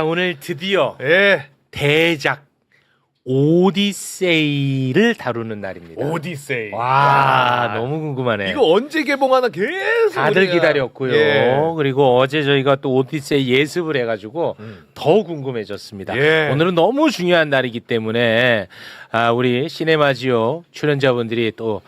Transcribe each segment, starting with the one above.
오늘 드디어 예. 대작 오디세이를 다루는 날입니다. 오디세이. 와, 너무 궁금하네. 이거 언제 개봉하나 계속 다들 우리가. 기다렸고요. 예. 그리고 어제 저희가 또 오디세이 예습을 해가지고 더 궁금해졌습니다. 예. 오늘은 너무 중요한 날이기 때문에 우리 시네마지오 출연자분들이 또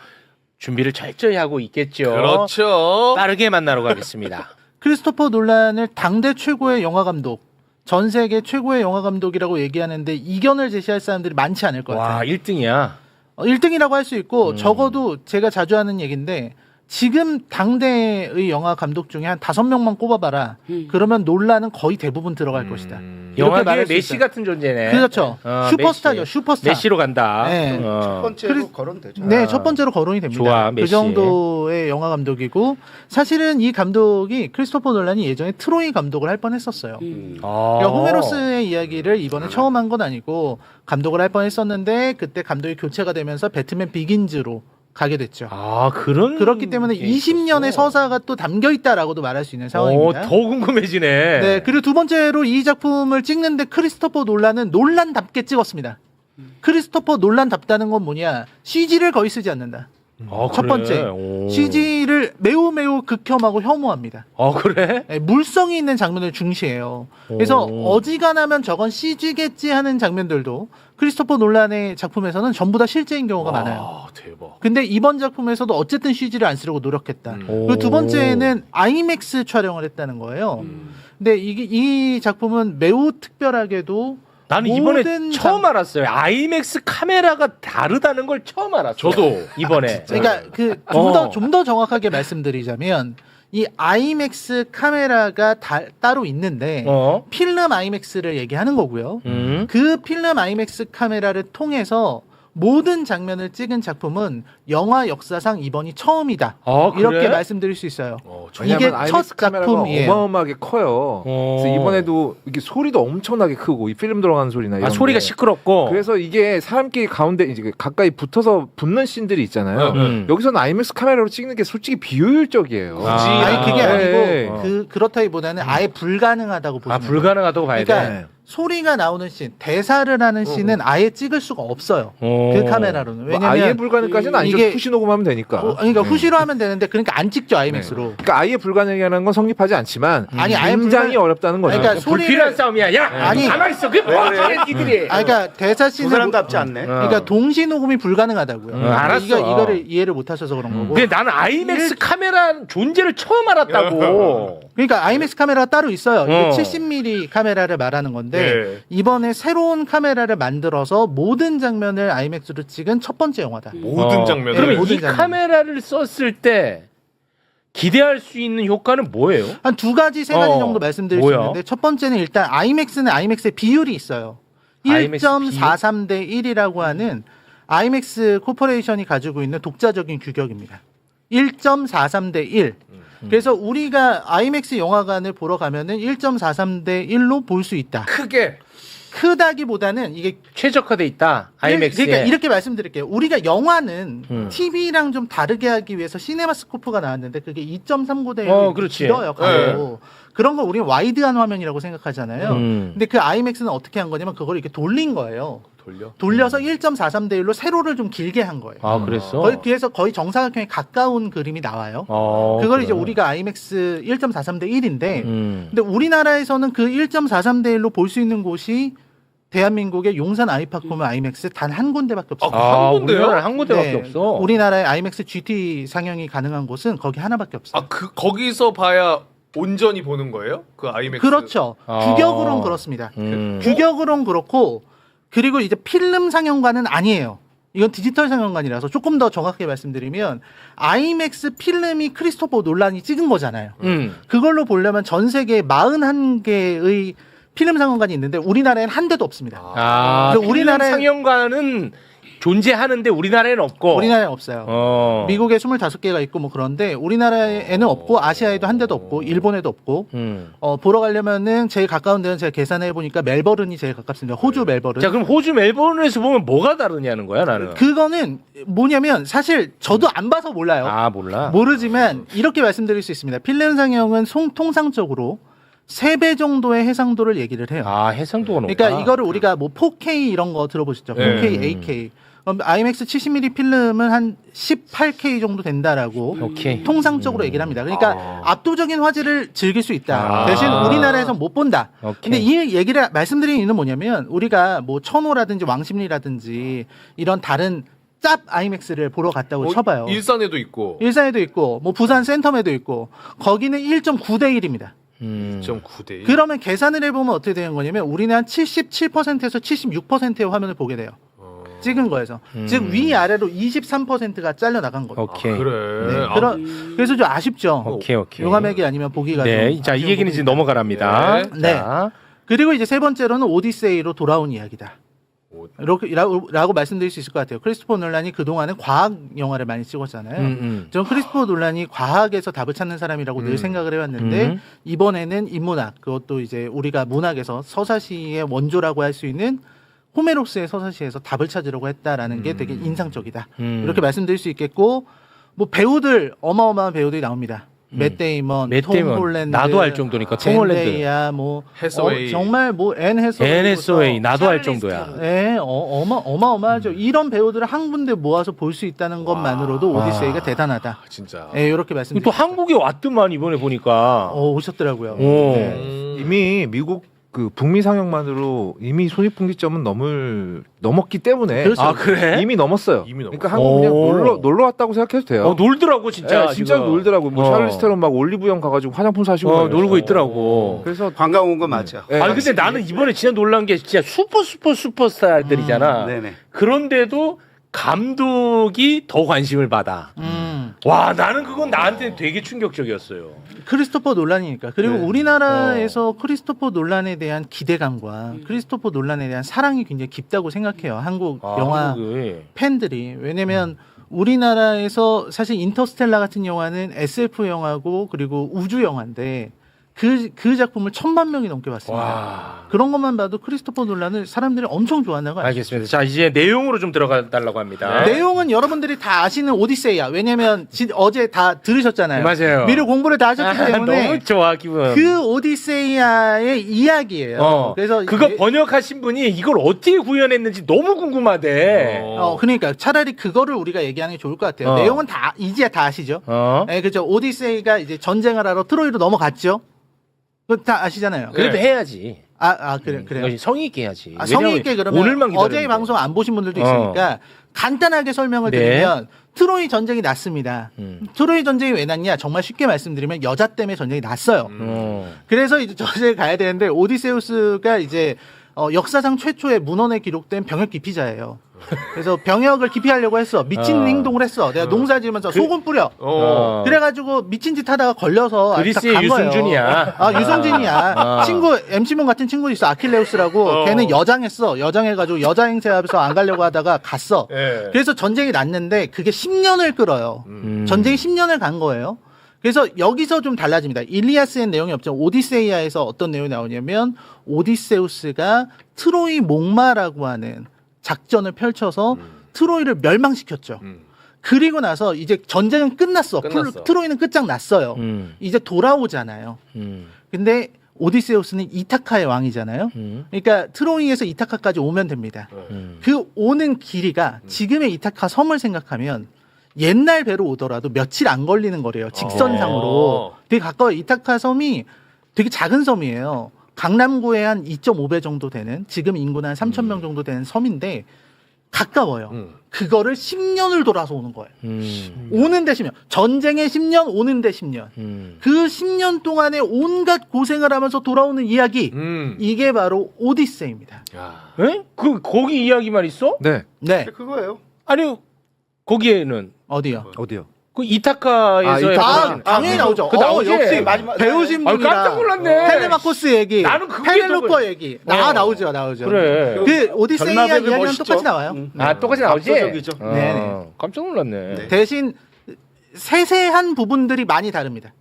준비를 철저히 하고 있겠죠. 그렇죠. 빠르게 만나러 가겠습니다. 크리스토퍼 놀란을 당대 최고의 영화 감독, 전 세계 최고의 영화 감독이라고 얘기하는데 이견을 제시할 사람들이 많지 않을 것 같아요. 와, 1등이야. 1등이라고 할 수 있고 적어도 제가 자주 하는 얘기인데 지금 당대의 영화 감독 중에 한 5명만 꼽아봐라. 그러면 놀란은 거의 대부분 들어갈 것이다. 이렇게 영화계의 말할 수 메시 있어요. 같은 존재네. 그렇죠. 슈퍼스타죠. 메시. 슈퍼스타. 메시로 간다. 네. 첫 번째로 거론되죠. 네, 첫 번째로 거론이 됩니다. 좋아, 그 메시. 정도의 영화 감독이고 사실은 이 감독이 크리스토퍼 놀란이 예전에 트로이 감독을 할 뻔했었어요. 그러니까 호메로스의 이야기를 이번에 처음 한 건 아니고 감독을 할 뻔했었는데 그때 감독이 교체가 되면서 배트맨 비긴즈로 가게 됐죠. 그렇기 때문에 20년의 서사가 또 담겨 있다라고도 말할 수 있는 상황입니다. 더 궁금해지네. 네, 그리고 두 번째로 이 작품을 찍는데 크리스토퍼 놀란은 놀란답게 찍었습니다. 크리스토퍼 놀란답다는 건 뭐냐? CG를 거의 쓰지 않는다. 첫 번째, CG를 매우 극혐하고 혐오합니다. 그래? 네, 물성이 있는 장면을 중시해요. 그래서 어지간하면 저건 CG겠지 하는 장면들도 크리스토퍼 놀란의 작품에서는 전부 다 실제인 경우가 많아요. 대박. 근데 이번 작품에서도 어쨌든 CG를 안 쓰려고 노력했다. 그리고 두 번째는 아이맥스 촬영을 했다는 거예요. 근데 이 작품은 매우 특별하게도 나는 이번에 처음 알았어요. 아이맥스 카메라가 다르다는 걸 처음 알았어요. 저도 이번에. 그러니까 좀 더 정확하게 말씀드리자면 이 아이맥스 카메라가 따로 있는데 필름 아이맥스를 얘기하는 거고요. 그 필름 아이맥스 카메라를 통해서 모든 장면을 찍은 작품은 영화 역사상 이번이 처음이다. 이렇게 그래? 말씀드릴 수 있어요. 이게 첫 작품이에요. 어마어마하게 커요. 그래서 이번에도 이게 소리도 엄청나게 크고 이 필름 들어가는 소리나 이런 소리가 게. 시끄럽고. 그래서 이게 사람끼리 가운데 이제 가까이 붙어서 붙는 씬들이 있잖아요. 여기서는 아이맥스 카메라로 찍는 게 솔직히 비효율적이에요. 아니 그게 네. 아니고 그렇다기보다는 아예 불가능하다고 보시면 돼요. 불가능하다고 봐야 그러니까 돼. 소리가 나오는 씬, 대사를 하는 씬은 아예 찍을 수가 없어요. 그 카메라로는. 뭐 왜냐면 아예 불가능까지는 아니죠. 이게 후시 녹음하면 되니까. 그러니까 후시로 하면 되는데 그러니까 안 찍죠 아이맥스로. 그러니까 아예 불가능이라는 건 성립하지 않지만 아니, 아예 굉장히 어렵다는 거죠. 그러니까 불필요한 싸움이야. 야, 아니. 가만 있어. 그게 뭐야, 니들이. 그러니까 대사 씬을 사람답지 않네. 그러니까 동시 녹음이 불가능하다고요. 알았어. 이거를 이해를 못 하셔서 그런 거고. 근데 나는 아이맥스 카메라 존재를 처음 알았다고. 그러니까 아이맥스 카메라가 따로 있어요. 이게 70mm 카메라를 말하는 건데 네. 이번에 새로운 카메라를 만들어서 모든 장면을 아이맥스로 찍은 첫 번째 영화다. 모든 장면을. 그러면 모든 이 장면. 카메라를 썼을 때 기대할 수 있는 효과는 뭐예요? 한 두 가지, 세 가지 정도 말씀드릴 뭐야? 수 있는데 첫 번째는 일단 아이맥스는 아이맥스의 비율이 있어요. 아이맥스 1.43대 1이라고 하는 아이맥스 코퍼레이션이 가지고 있는 독자적인 규격입니다. 1.43대 1. 그래서 우리가 아이맥스 영화관을 보러 가면은 1.43대 1로 볼 수 있다. 크게. 크다기보다는 이게 최적화돼 있다. 아이맥스에. 그러니까 이렇게 말씀드릴게요. 우리가 영화는 TV랑 좀 다르게 하기 위해서 시네마스코프가 나왔는데 그게 2.39대 1로 그렇지. 길어요. 가로. 그런 거 우리는 와이드한 화면이라고 생각하잖아요. 근데 그 아이맥스는 어떻게 한 거냐면 그걸 이렇게 돌린 거예요. 돌려서 1.43대 1로 세로를 좀 길게 한 거예요. 그랬어? 그래서 거의 정사각형에 가까운 그림이 나와요. 그걸 이제 우리가 아이맥스 1.43대 1인데 근데 우리나라에서는 그 1.43대 1로 볼 수 있는 곳이 대한민국의 용산 아이파크홈 아이맥스 단 한 군데밖에 없어요. 한 군데요? 우리나라는 한 군데밖에 네, 없어. 우리나라의 아이맥스 GT 상영이 가능한 곳은 거기 하나밖에 없어요. 거기서 봐야 온전히 보는 거예요? 그 아이맥스. 그렇죠. 규격으로는 그렇습니다. 규격으로는 그렇고 그리고 이제 필름 상영관은 아니에요. 이건 디지털 상영관이라서 조금 더 정확하게 말씀드리면 아이맥스 필름이 크리스토퍼 놀란이 찍은 거잖아요. 그걸로 보려면 전 세계에 41개의 필름 상영관이 있는데 우리나라에는 한 대도 없습니다. 그래서 우리나라 상영관은 존재하는데 우리나라에는 없고. 우리나라에 없어요. 미국에 25개가 있고 뭐 그런데 우리나라에는 없고 아시아에도 한 대도 없고 일본에도 없고 보러 가려면은 제일 가까운 데는 제가 계산해 보니까 멜버른이 제일 가깝습니다. 호주 멜버른. 자, 그럼 호주 멜버른에서 보면 뭐가 다르냐는 거야, 나는. 그거는 뭐냐면 사실 저도 안 봐서 몰라요. 몰라. 모르지만 이렇게 말씀드릴 수 있습니다. 필름 상영은 통상적으로 3배 정도의 해상도를 얘기를 해요. 아, 해상도가 높다. 그러니까 이거를 우리가 뭐 4K 이런 거 들어보셨죠? 4K, 8K. 그럼 IMAX 70mm 필름은 한 18K 정도 된다라고 오케이. 통상적으로 얘기를 합니다. 그러니까 압도적인 화질을 즐길 수 있다. 아. 대신 우리나라에서 못 본다. 오케이. 근데 이 얘기를 말씀드리는 이유는 뭐냐면 우리가 뭐 천호라든지 왕십리라든지 이런 다른 짭 아이맥스를 보러 갔다고 쳐봐요. 일산에도 있고. 일산에도 있고 뭐 부산 센텀에도 있고 거기는 1.9대 1입니다. 2.9대 1. 그러면 계산을 해보면 어떻게 되는 거냐면 우리는 한 77%에서 76%의 화면을 보게 돼요. 찍은 거에서. 즉 위아래로 23%가 잘려 나간 거예요. 오케이. 그래. 네, 아, 그래서 좀 아쉽죠. 오케이. 용암액이 아니면 보기가 네. 좀 자, 이 아쉬운 얘기는 이제 부분입니다. 넘어가랍니다. 네. 자. 그리고 이제 세 번째로는 오디세이로 돌아온 이야기다. 라고 말씀드릴 수 있을 것 같아요. 크리스토퍼 놀란이 그동안은 과학 영화를 많이 찍었잖아요. 저는 크리스토퍼 놀란이 과학에서 답을 찾는 사람이라고 늘 생각을 해왔는데 이번에는 인문학, 그것도 이제 우리가 문학에서 서사시의 원조라고 할 수 있는 호메로스의 서사시에서 답을 찾으려고 했다라는 게 되게 인상적이다. 이렇게 말씀드릴 수 있겠고 뭐 배우들 어마어마한 배우들이 나옵니다. 맷 데이먼, 톰 홀랜드, 나도 할 정도니까 톰 홀랜드, 젠데이아, 뭐 해서웨이. 정말 뭐 앤 해서웨이 나도 할 정도야. 네, 어마어마하죠. 이런 배우들을 한 군데 모아서 볼 수 있다는 것만으로도 오디세이가 대단하다. 진짜. 네, 이렇게 또 말씀드립니다. 한국에 왔더만 이번에 보니까. 오셨더라고요. 오. 네. 이미 미국 그 북미 상영만으로 이미 손익분기점은 넘었기 때문에 그렇죠. 아, 그래? 이미 넘었어요. 이미 넘었어. 그러니까 한국 그냥 오. 놀러 왔다고 생각해도 돼요. 놀더라고 진짜. 네, 진짜 지금. 놀더라고. 뭐 샤를리스 테론 막 올리브영 가가지고 화장품 사시고 그래요. 놀고 있더라고. 그래서 관광 온 건 맞죠. 네, 아니 근데 나는 이번에 진짜 놀란 게 진짜 슈퍼스타들이잖아. 네네. 그런데도 감독이 더 관심을 받아. 와, 나는 그건 나한테 되게 충격적이었어요. 크리스토퍼 놀란이니까. 그리고 네. 우리나라에서 크리스토퍼 놀란에 대한 기대감과 크리스토퍼 놀란에 대한 사랑이 굉장히 깊다고 생각해요. 한국 영화 한국이. 팬들이. 왜냐면 우리나라에서 사실 인터스텔라 같은 영화는 SF 영화고 그리고 우주 영화인데 그 작품을 1,000만 명이 넘게 봤습니다. 와. 그런 것만 봐도 크리스토퍼 놀란을 사람들이 엄청 좋아한다고 알죠. 알겠습니다. 자, 이제 내용으로 좀 들어가 달라고 합니다. 내용은 여러분들이 다 아시는 오디세이야. 왜냐면 어제 다 들으셨잖아요. 맞아요. 미리 공부를 다 하셨기 때문에 너무 좋아 기분. 그 오디세이아의 이야기예요. 그래서 그거 이게- 번역하신 분이 이걸 어떻게 구현했는지 너무 궁금하대. 그러니까 차라리 그거를 우리가 얘기하는 게 좋을 것 같아요. 내용은 다 이제 다 아시죠? 네, 그렇죠. 오디세이가 이제 전쟁을 하러 트로이로 넘어갔죠. 그거 다 아시잖아요. 그래도 해야지. 그래요. 이거 성의 있게 해야지. 성의 있게 그러면 오늘만 어제의 기다렸는데. 방송 안 보신 분들도 있으니까 간단하게 설명을 네. 드리면 트로이 전쟁이 났습니다. 트로이 전쟁이 왜 났냐? 정말 쉽게 말씀드리면 여자 때문에 전쟁이 났어요. 그래서 이제 저기에 가야 되는데 오디세우스가 이제 역사상 최초의 문헌에 기록된 병역 기피자예요. 그래서 병역을 기피하려고 했어. 미친 행동을 했어. 내가 농사 지으면서 소금 뿌려. 그래가지고 미친 짓 하다가 걸려서 그리스의 간 거예요. 유승준이야. 유승준이야. 친구 MC문 같은 친구 있어. 아킬레우스라고. 걔는 여장했어. 여장해가지고 여자 행세하면서 안 가려고 하다가 갔어. 예. 그래서 전쟁이 났는데 그게 10년을 끌어요. 전쟁이 10년을 간 거예요. 그래서 여기서 좀 달라집니다. 일리아스의 내용이 없죠. 오디세이아에서 어떤 내용이 나오냐면 오디세우스가 트로이 목마라고 하는 작전을 펼쳐서 트로이를 멸망시켰죠. 그리고 나서 이제 전쟁은 끝났어. 트로이는 끝장났어요. 이제 돌아오잖아요. 근데 오디세우스는 이타카의 왕이잖아요. 그러니까 트로이에서 이타카까지 오면 됩니다. 그 오는 길이가 지금의 이타카 섬을 생각하면 옛날 배로 오더라도 며칠 안 걸리는 거래요. 직선상으로. 되게 가까워요. 이타카 섬이 되게 작은 섬이에요. 강남구에 한 2.5배 정도 되는, 지금 인구는 한 3,000명 정도 되는 섬인데 가까워요. 그거를 10년을 돌아서 오는 거예요. 오는데 10년. 전쟁의 10년, 오는데 10년. 그 10년 동안에 온갖 고생을 하면서 돌아오는 이야기. 이게 바로 오디세이입니다. 에? 거기 이야기만 있어? 네. 네. 그거예요. 아니 거기에는 어디요? 어디요? 그 이타카에서의 당연히 나오죠. 그 나오지? 역시 마지막- 배우신 아, 분이라. 깜짝 놀랐네. 텔레마코스 얘기, 나는 그게 페넬로퍼 얘기. 나오죠. 그래. 그 오디세이아 전라백은 이야기랑 멋있죠? 똑같이 나와요. 아, 똑같이 나오지? 압도적이죠. 네네. 깜짝 놀랐네. 대신 세세한 부분들이 많이 다릅니다.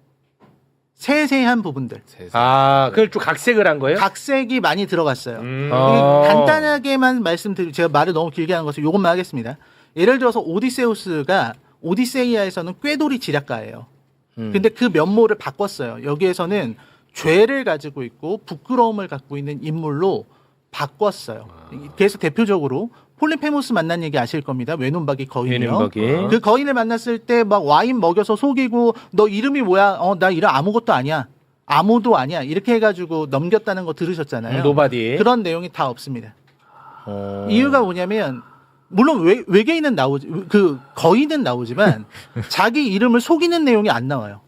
세세한 부분들. 아, 그걸 좀 각색을 한 거예요? 각색이 많이 들어갔어요. 아. 이게 간단하게만 말씀드리면 제가 말을 너무 길게 하는 것을 이것만 하겠습니다. 예를 들어서 오디세우스가 오디세이아에서는 꾀돌이 지략가예요. 근데 그 면모를 바꿨어요. 여기에서는 죄를 가지고 있고 부끄러움을 갖고 있는 인물로 바꿨어요. 그래서 대표적으로 폴리페모스 만난 얘기 아실 겁니다. 외눈박이 거인이요. 외눈박이. 그 거인을 만났을 때 막 와인 먹여서 속이고 너 이름이 뭐야? 나 이름 아무것도 아니야. 아무도 아니야. 이렇게 해가지고 넘겼다는 거 들으셨잖아요. 노바디. 그런 내용이 다 없습니다. 이유가 뭐냐면 물론 외계인은 나오지 그 거인은 나오지만 자기 이름을 속이는 내용이 안 나와요.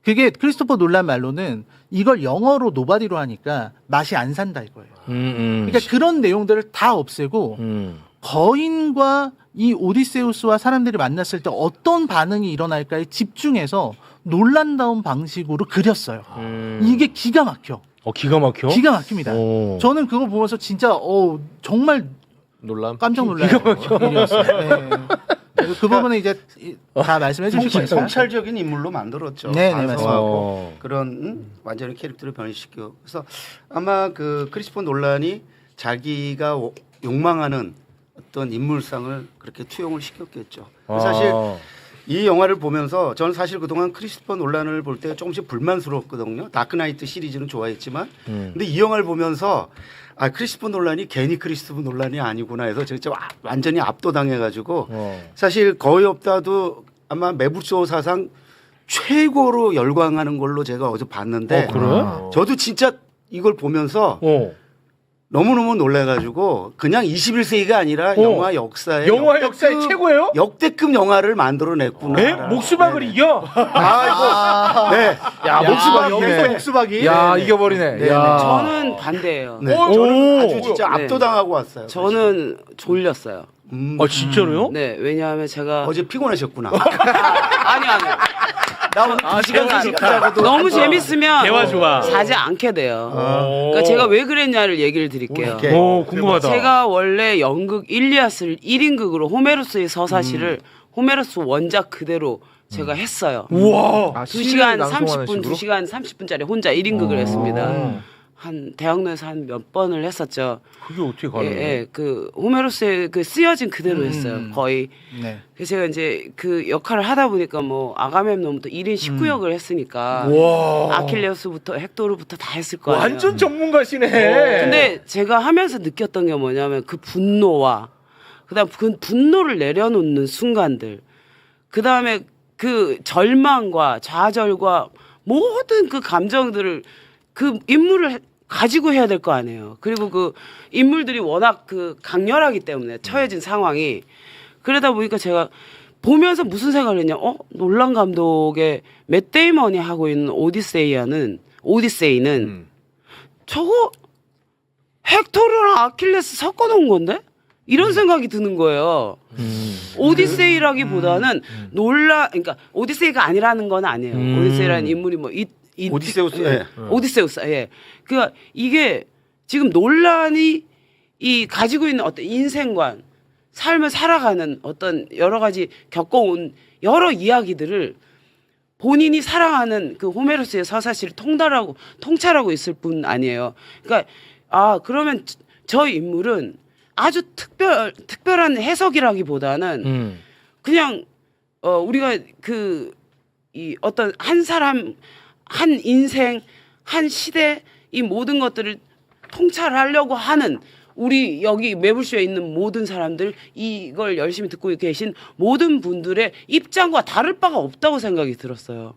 그게 크리스토퍼 놀란 말로는 이걸 영어로 노바디로 하니까 맛이 안 산다 이거예요. 그러니까 그런 내용들을 다 없애고 거인과 이 오디세우스와 사람들이 만났을 때 어떤 반응이 일어날까에 집중해서 놀란다운 방식으로 그렸어요. 이게 기가 막혀. 기가 막혀? 기가 막힙니다. 오. 저는 그거 보면서 진짜 정말 놀람. 깜짝 놀란 일이었어요. 네. 그래서 그 부분은 이제 다 말씀해 주실 거예요. 통찰적인 인물로 만들었죠. 네, 반성하고 맞습니다. 그런 완전히 캐릭터를 변시키고 그래서 아마 그 크리스토퍼 놀란이 자기가 욕망하는 어떤 인물상을 그렇게 투영을 시켰겠죠. 사실 이 영화를 보면서 저는 사실 그동안 크리스토퍼 놀란을 볼 때 조금씩 불만스러웠거든요. 다크나이트 시리즈는 좋아했지만 근데 이 영화를 보면서 크리스토퍼 놀란이 괜히 크리스토퍼 놀란이 아니구나 해서 진짜 완전히 압도당해가지고 사실 거의 없다도 아마 매불쇼 사상 최고로 열광하는 걸로 제가 어제 봤는데 그래? 저도 진짜 이걸 보면서 너무너무 놀래가지고 그냥 21세기가 아니라 영화 역사에 영화 역사의 최고예요? 역대급 영화를 만들어냈구나. 네? 목수박을 이겨? 네. 야, 목수박이. 여기서 목수박이. 야 이겨버리네. 네, 야. 저는 반대예요. 네. 저는 아주 진짜 네. 압도당하고 왔어요. 저는 졸렸어요. 진짜로요? 네, 왜냐하면 제가 어제 피곤하셨구나. 아니요. 나 오늘 2시간 3시간 자고도 너무 재밌으면 대화 좋아. 자지 않게 돼요. 그러니까 제가 왜 그랬냐를 얘기를 드릴게요. 오케이. 궁금하다. 제가 원래 연극 일리아스를 1인극으로 호메로스의 서사시를 호메로스 원작 그대로 제가 했어요. 우와. 2시간 낭송하는 30분, 식으로? 2시간 30분짜리 혼자 1인극을 했습니다. 한 대학로에서 한 몇 번을 했었죠. 그게 어떻게 가능해? 예, 그 호메로스의 그 쓰여진 그대로 했어요. 거의. 네. 그래서 제가 이제 그 역할을 하다 보니까 뭐 아가멤논부터 1인 19역을 했으니까 와. 아킬레우스부터 헥토르부터 다 했을 거예요. 완전 전문가시네. 근데 제가 하면서 느꼈던 게 뭐냐면 그 분노와 그다음 그 분노를 내려놓는 순간들, 그다음에 그 절망과 좌절과 모든 그 감정들을 그 인물을 가지고 해야 될 거 아니에요. 그리고 그 인물들이 워낙 그 강렬하기 때문에 처해진 상황이, 그러다 보니까 제가 보면서 무슨 생각을 했냐? 놀란 감독의 맷 데이먼이 하고 있는 오디세이는 저거 헥토르랑 아킬레스 섞어놓은 건데? 이런 생각이 드는 거예요. 오디세이라기보다는 그러니까 오디세이가 아니라는 건 아니에요. 오디세이라는 인물이 뭐 오디세우스. 네. 오디세우스. 예. 그러니까 이게 지금 논란이 이 가지고 있는 어떤 인생관, 삶을 살아가는 어떤 여러 가지 겪어온 여러 이야기들을 본인이 사랑하는 그 호메로스의 서사시를 통찰하고 있을 뿐 아니에요. 그러니까 그러면 저 인물은 아주 특별한 해석이라기보다는 그냥 우리가 이 어떤 한 사람, 한 인생, 한 시대, 이 모든 것들을 통찰하려고 하는 우리 여기 매불쇼에 있는 모든 사람들, 이걸 열심히 듣고 계신 모든 분들의 입장과 다를 바가 없다고 생각이 들었어요.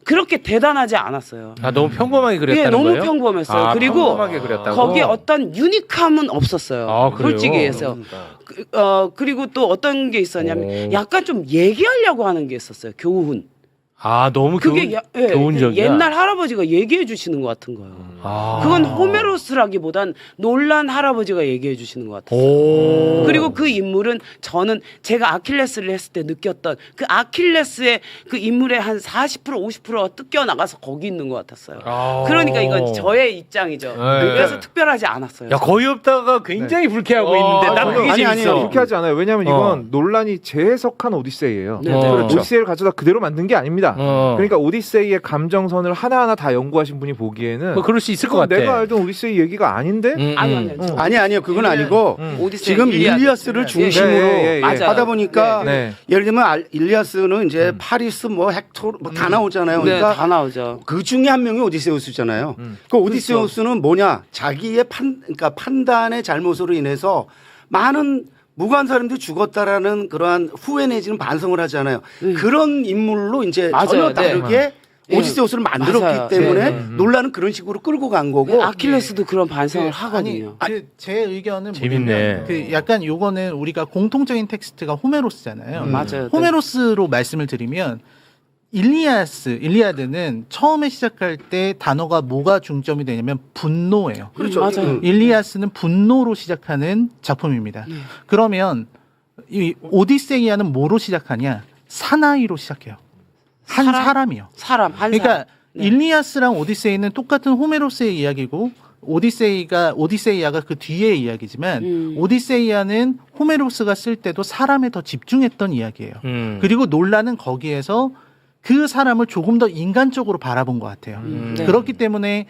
그렇게 대단하지 않았어요. 너무 평범하게 그렸다는 너무 거예요? 평범했어요. 그리고 평범하게 그렸다고? 거기에 어떤 유니크함은 없었어요. 그래요? 솔직히 해서. 그리고 또 어떤 게 있었냐면 약간 좀 얘기하려고 하는 게 있었어요. 교훈. 너무 그게 교훈적이야. 옛날 할아버지가 얘기해 주시는 것 같은 거예요. 그건 호메로스라기보단 놀란 할아버지가 얘기해 주시는 것 같았어요. 그리고 그 인물은 저는 제가 아킬레스를 했을 때 느꼈던 그 아킬레스의 그 인물의 한 40% 50%가 뜯겨 나가서 거기 있는 것 같았어요. 그러니까 이건 저의 입장이죠. 그래서 특별하지 않았어요. 거의 없다가 굉장히 불쾌하고 있는데 난 그게 재밌어. 아니요, 불쾌하지 않아요. 왜냐하면 이건 논란이 재해석한 오디세이예요. 네, 네. 오디세이를 가져다 그대로 만든 게 아닙니다. 아니다. 그러니까 오디세이의 감정선을 하나하나 다 연구하신 분이 보기에는 뭐 그럴 수 있을 것 그건 같아. 내가 알던 오디세이 얘기가 아닌데? 아니요. 그건 아니고 오디세이, 지금 일리아드. 일리아스를 중심으로 예. 맞아요. 하다 보니까 네. 예를 들면 일리아스는 이제 파리스 뭐 헥토르 뭐 다 나오잖아요. 네, 그러니까 다 나오죠. 그 중에 한 명이 오디세우스잖아요. 그 오디세우스는 뭐냐? 자기의 그러니까 판단의 잘못으로 인해서 많은 무고한 사람들이 죽었다라는 그러한 후회 내지는 반성을 하잖아요. 그런 인물로 이제 맞아요. 전혀 네. 다르게 오디세우스를 만들었기 맞아요. 때문에 네. 논란은 그런 식으로 끌고 간 거고. 아킬레스도 그런 반성을 하거든요. 제 의견은 재밌네. 뭐냐면 그 약간 요거는 우리가 공통적인 텍스트가 호메로스잖아요. 맞아요. 호메로스로 말씀을 드리면 일리아드는 처음에 시작할 때 단어가 뭐가 중점이 되냐면 분노예요. 그렇죠. 맞아요. 일리아스는 분노로 시작하는 작품입니다. 그러면 이 오디세이아는 뭐로 시작하냐? 사나이로 시작해요. 한 사람이요. 사람 한 그러니까 사람. 네. 일리아스랑 오디세이는 똑같은 호메로스의 이야기고 오디세이아가 그 뒤의 이야기지만 오디세이아는 호메로스가 쓸 때도 사람에 더 집중했던 이야기예요. 그리고 논란은 거기에서 그 사람을 조금 더 인간적으로 바라본 것 같아요. 네. 그렇기 때문에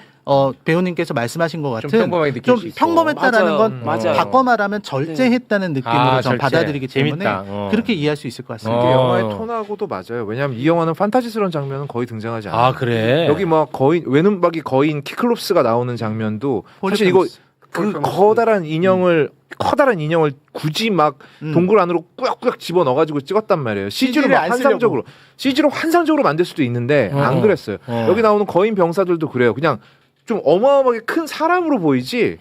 배우님께서 말씀하신 것 같은 좀 평범하게 느낄 좀 수 있어. 평범했다라는 맞아요. 건 맞아요. 바꿔 말하면 절제했다는 느낌으로 아, 전 절제. 받아들이기 때문에 재밌다. 그렇게 이해할 수 있을 것 같습니다. 이게 어. 영화의 톤하고도 맞아요. 왜냐하면 이 영화는 판타지스러운 장면은 거의 등장하지 않아요. 아 그래. 여기 뭐 거인 외눈박이 거인 키클롭스가 나오는 장면도 사실 이거 그 커다란 인형을 굳이 막 동굴 안으로 꾸역꾸역 집어 넣어가지고 찍었단 말이에요. CG로 막 CG로 환상적으로 만들 수도 있는데 안 그랬어요. 여기 나오는 거인 병사들도 그래요. 그냥 좀 어마어마하게 큰 사람으로 보이지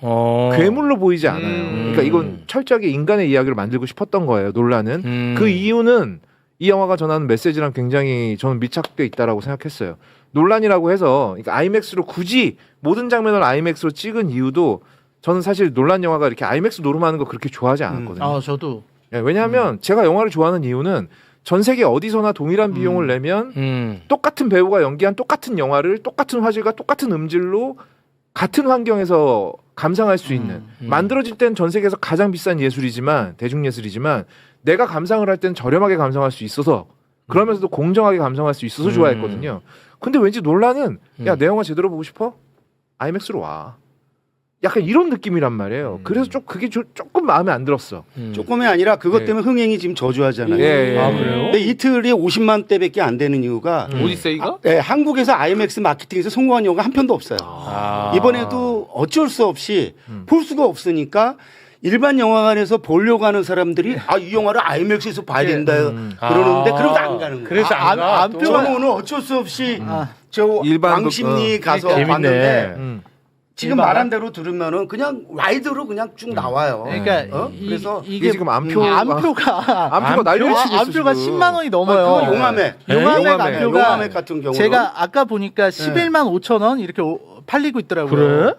괴물로 보이지 않아요. 그러니까 이건 철저하게 인간의 이야기를 만들고 싶었던 거예요. 논란은 그 이유는 이 영화가 전하는 메시지랑 굉장히 저는 밀착돼 있다라고 생각했어요. 논란이라고 해서 그러니까 아이맥스로 굳이 모든 장면을 아이맥스로 찍은 이유도 저는 사실 논란 영화가 이렇게 아이맥스 노름하는 거 그렇게 좋아하지 않았거든요. 저도 예, 왜냐하면 제가 영화를 좋아하는 이유는 전 세계 어디서나 동일한 비용을 내면 똑같은 배우가 연기한 똑같은 영화를 똑같은 화질과 똑같은 음질로 같은 환경에서 감상할 수 있는 만들어질 땐 전 세계에서 가장 비싼 예술이지만 대중예술이지만 내가 감상을 할 땐 저렴하게 감상할 수 있어서 그러면서도 공정하게 감상할 수 있어서 좋아했거든요. 근데 왠지 논란은 야, 내 영화 제대로 보고 싶어? 아이맥스로 와. 약간 이런 느낌이란 말이에요. 그래서 그게 조금 마음에 안 들었어. 조금이 아니라 그것 네. 때문에 흥행이 지금 저조하잖아요. 예. 아 그래요? 근데 이틀이 50만 대밖에 안 되는 이유가 오디세이가? 네, 한국에서 IMAX 마케팅에서 성공한 영화가 한 편도 없어요. 이번에도 어쩔 수 없이 볼 수가 없으니까 일반 영화관에서 보려고 하는 사람들이 이 영화를 IMAX에서 봐야 된다 그러는데 그러면 안 가는 거예요. 그래서 안 가. 또. 저는 오늘 어쩔 수 없이 저 일반 왕십리 가서 재밌네. 봤는데 지금 일반 말한 대로 들으면은 그냥 와이드로 그냥 쭉 나와요. 그러니까 그래서 이게 지금 안표가 난리치고 있어. 안표가 지금. 10만 원이 넘어요. 그거 용암액. 용암액 용암액. 안표가 용암액 같은 경우는 제가 아까 보니까 11만 5천 원 이렇게 팔리고 있더라고요. 그래?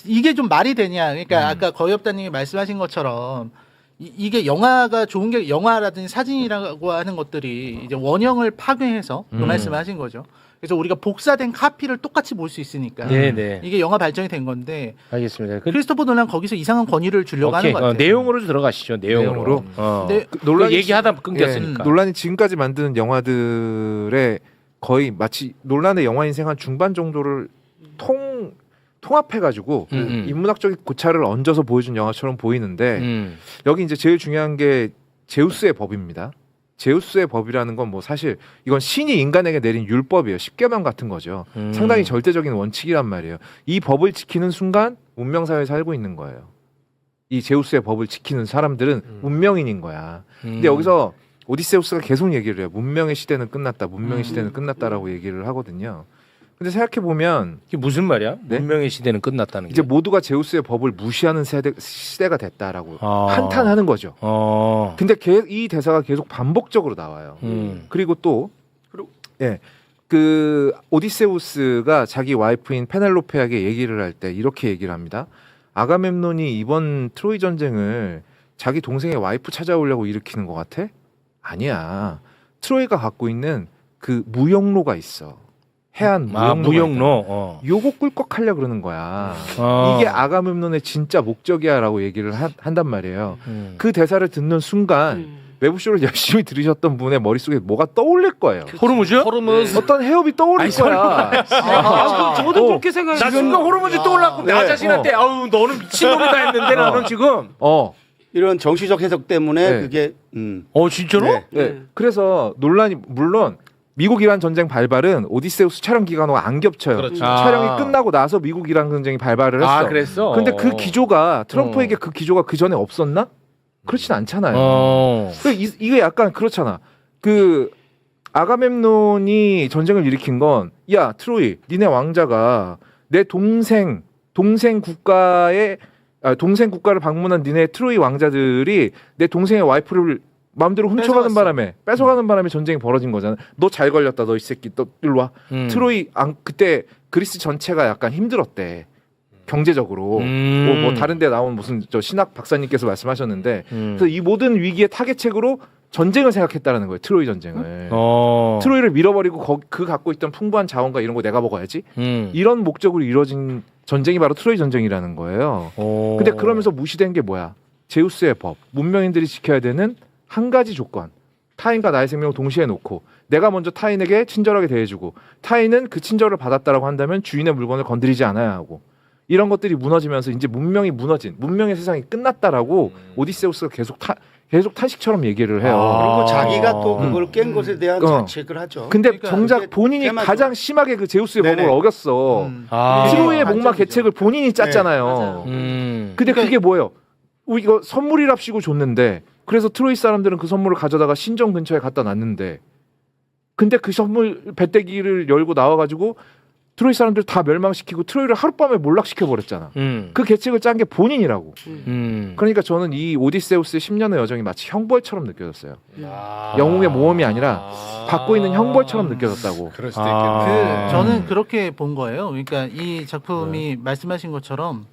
이게 좀 말이 되냐? 그러니까 아까 거엽다님이 말씀하신 것처럼 이게 영화가 좋은 게 영화라든지 사진이라고 하는 것들이 이제 원형을 파괴해서 그 말씀을 하신 거죠. 그래서 우리가 복사된 카피를 똑같이 볼 수 있으니까 네네. 이게 영화 발전이 된 건데 알겠습니다. 크리스토퍼 놀란 거기서 이상한 권위를 주려고 오케이. 하는 것 같아요. 내용으로 들어가시죠. 내용으로. 네. 논란이 얘기하다 끊겼으니까. 논란이 지금까지 만드는 영화들의 거의 마치 논란의 영화 인생 한 중반 정도를 통합해가지고 인문학적인 고찰을 얹어서 보여준 영화처럼 보이는데 여기 이제 제일 중요한 게 제우스의 법입니다. 제우스의 법이라는 건 뭐 사실 이건 신이 인간에게 내린 율법이에요. 십계명 같은 거죠. 상당히 절대적인 원칙이란 말이에요. 이 법을 지키는 순간 문명사회에 살고 있는 거예요. 이 제우스의 법을 지키는 사람들은 문명인인 거야. 근데 여기서 오디세우스가 계속 얘기를 해요. 문명의 시대는 끝났다. 문명의 시대는 끝났다라고 얘기를 하거든요. 근데 생각해 보면 이게 무슨 말이야? 네? 문명의 시대는 끝났다는 게. 이제 모두가 제우스의 법을 무시하는 시대가 됐다라고 한탄하는 거죠. 근데 이 대사가 계속 반복적으로 나와요. 그리고 또 그 오디세우스가 자기 와이프인 페넬로페에게 얘기를 할 때 이렇게 얘기를 합니다. 아가멤논이 이번 트로이 전쟁을 자기 동생의 와이프 찾아오려고 일으키는 것 같아? 아니야. 트로이가 갖고 있는 그 무역로가 있어. 해안 무역로. 요거 꿀꺽하려 그러는 거야. 이게 아가멤논의 진짜 목적이야라고 얘기를 한단 말이에요. 그 대사를 듣는 순간 매부쇼를 열심히 들으셨던 분의 머릿속에 뭐가 떠올릴 거예요. 호르무즈? 어떤 해협이 떠오를 아니, 거야. 저도 그렇게 생각해요. 나 순간 호르무즈 떠올랐고 나 네. 자신한테 아우 너는 미친놈이다 했는데 나는 지금 이런 정치적 해석 때문에 네. 그게 진짜로? 네. 네. 그래서 논란이 물론 미국 이란 전쟁 발발은 오디세우스 촬영 기간과 안 겹쳐요. 그렇죠. 촬영이 끝나고 나서 미국 이란 전쟁이 발발을 했어. 그랬어? 근데 그 기조가 트럼프에게 그 기조가 그 전에 없었나? 그렇진 않잖아요. 이게 약간 그렇잖아. 그 아가멤논이 전쟁을 일으킨 건 야 트로이, 니네 왕자가 내 동생 국가를 방문한 니네 트로이 왕자들이 내 동생의 와이프를 마음대로 훔쳐가는 바람에 뺏어가는 바람에 전쟁이 벌어진 거잖아. 너 잘 걸렸다, 너 이 새끼, 너 일로 와. 트로이 그때 그리스 전체가 약간 힘들었대. 경제적으로 뭐 다른데 나온 무슨 저 신학 박사님께서 말씀하셨는데 그래서 이 모든 위기의 타겟책으로 전쟁을 생각했다라는 거예요. 트로이 전쟁을. 트로이를 밀어버리고 그 갖고 있던 풍부한 자원과 이런 거 내가 먹어야지. 이런 목적으로 이루어진 전쟁이 바로 트로이 전쟁이라는 거예요. 근데 그러면서 무시된 게 뭐야? 제우스의 법. 문명인들이 지켜야 되는 한 가지 조건. 타인과 나의 생명을 동시에 놓고 내가 먼저 타인에게 친절하게 대해주고 타인은 그 친절을 받았다라고 한다면 주인의 물건을 건드리지 않아야 하고 이런 것들이 무너지면서 이제 문명이 무너진 문명의 세상이 끝났다라고 오디세우스가 계속 탄식처럼 얘기를 해요. 그리고 자기가 또 그걸 깬 것에 대한 자책을 하죠. 근데 그러니까 정작 본인이 테마죠. 가장 심하게 그 제우스의 네네. 법을 어겼어. 트로이의 목마 계책을 본인이 짰잖아요. 근데 그게 뭐예요? 이거 선물이랍시고 줬는데 그래서 트로이 사람들은 그 선물을 가져다가 신전 근처에 갖다 놨는데 근데 그 선물 배때기를 열고 나와가지고 트로이 사람들 다 멸망시키고 트로이를 하룻밤에 몰락시켜버렸잖아. 그 계책을 짠 게 본인이라고. 그러니까 저는 이 오디세우스의 10년의 여정이 마치 형벌처럼 느껴졌어요. 영웅의 모험이 아니라 받고 있는 형벌처럼 느껴졌다고. 그럴 수도 있겠네. 저는 그렇게 본 거예요. 그러니까 이 작품이 말씀하신 것처럼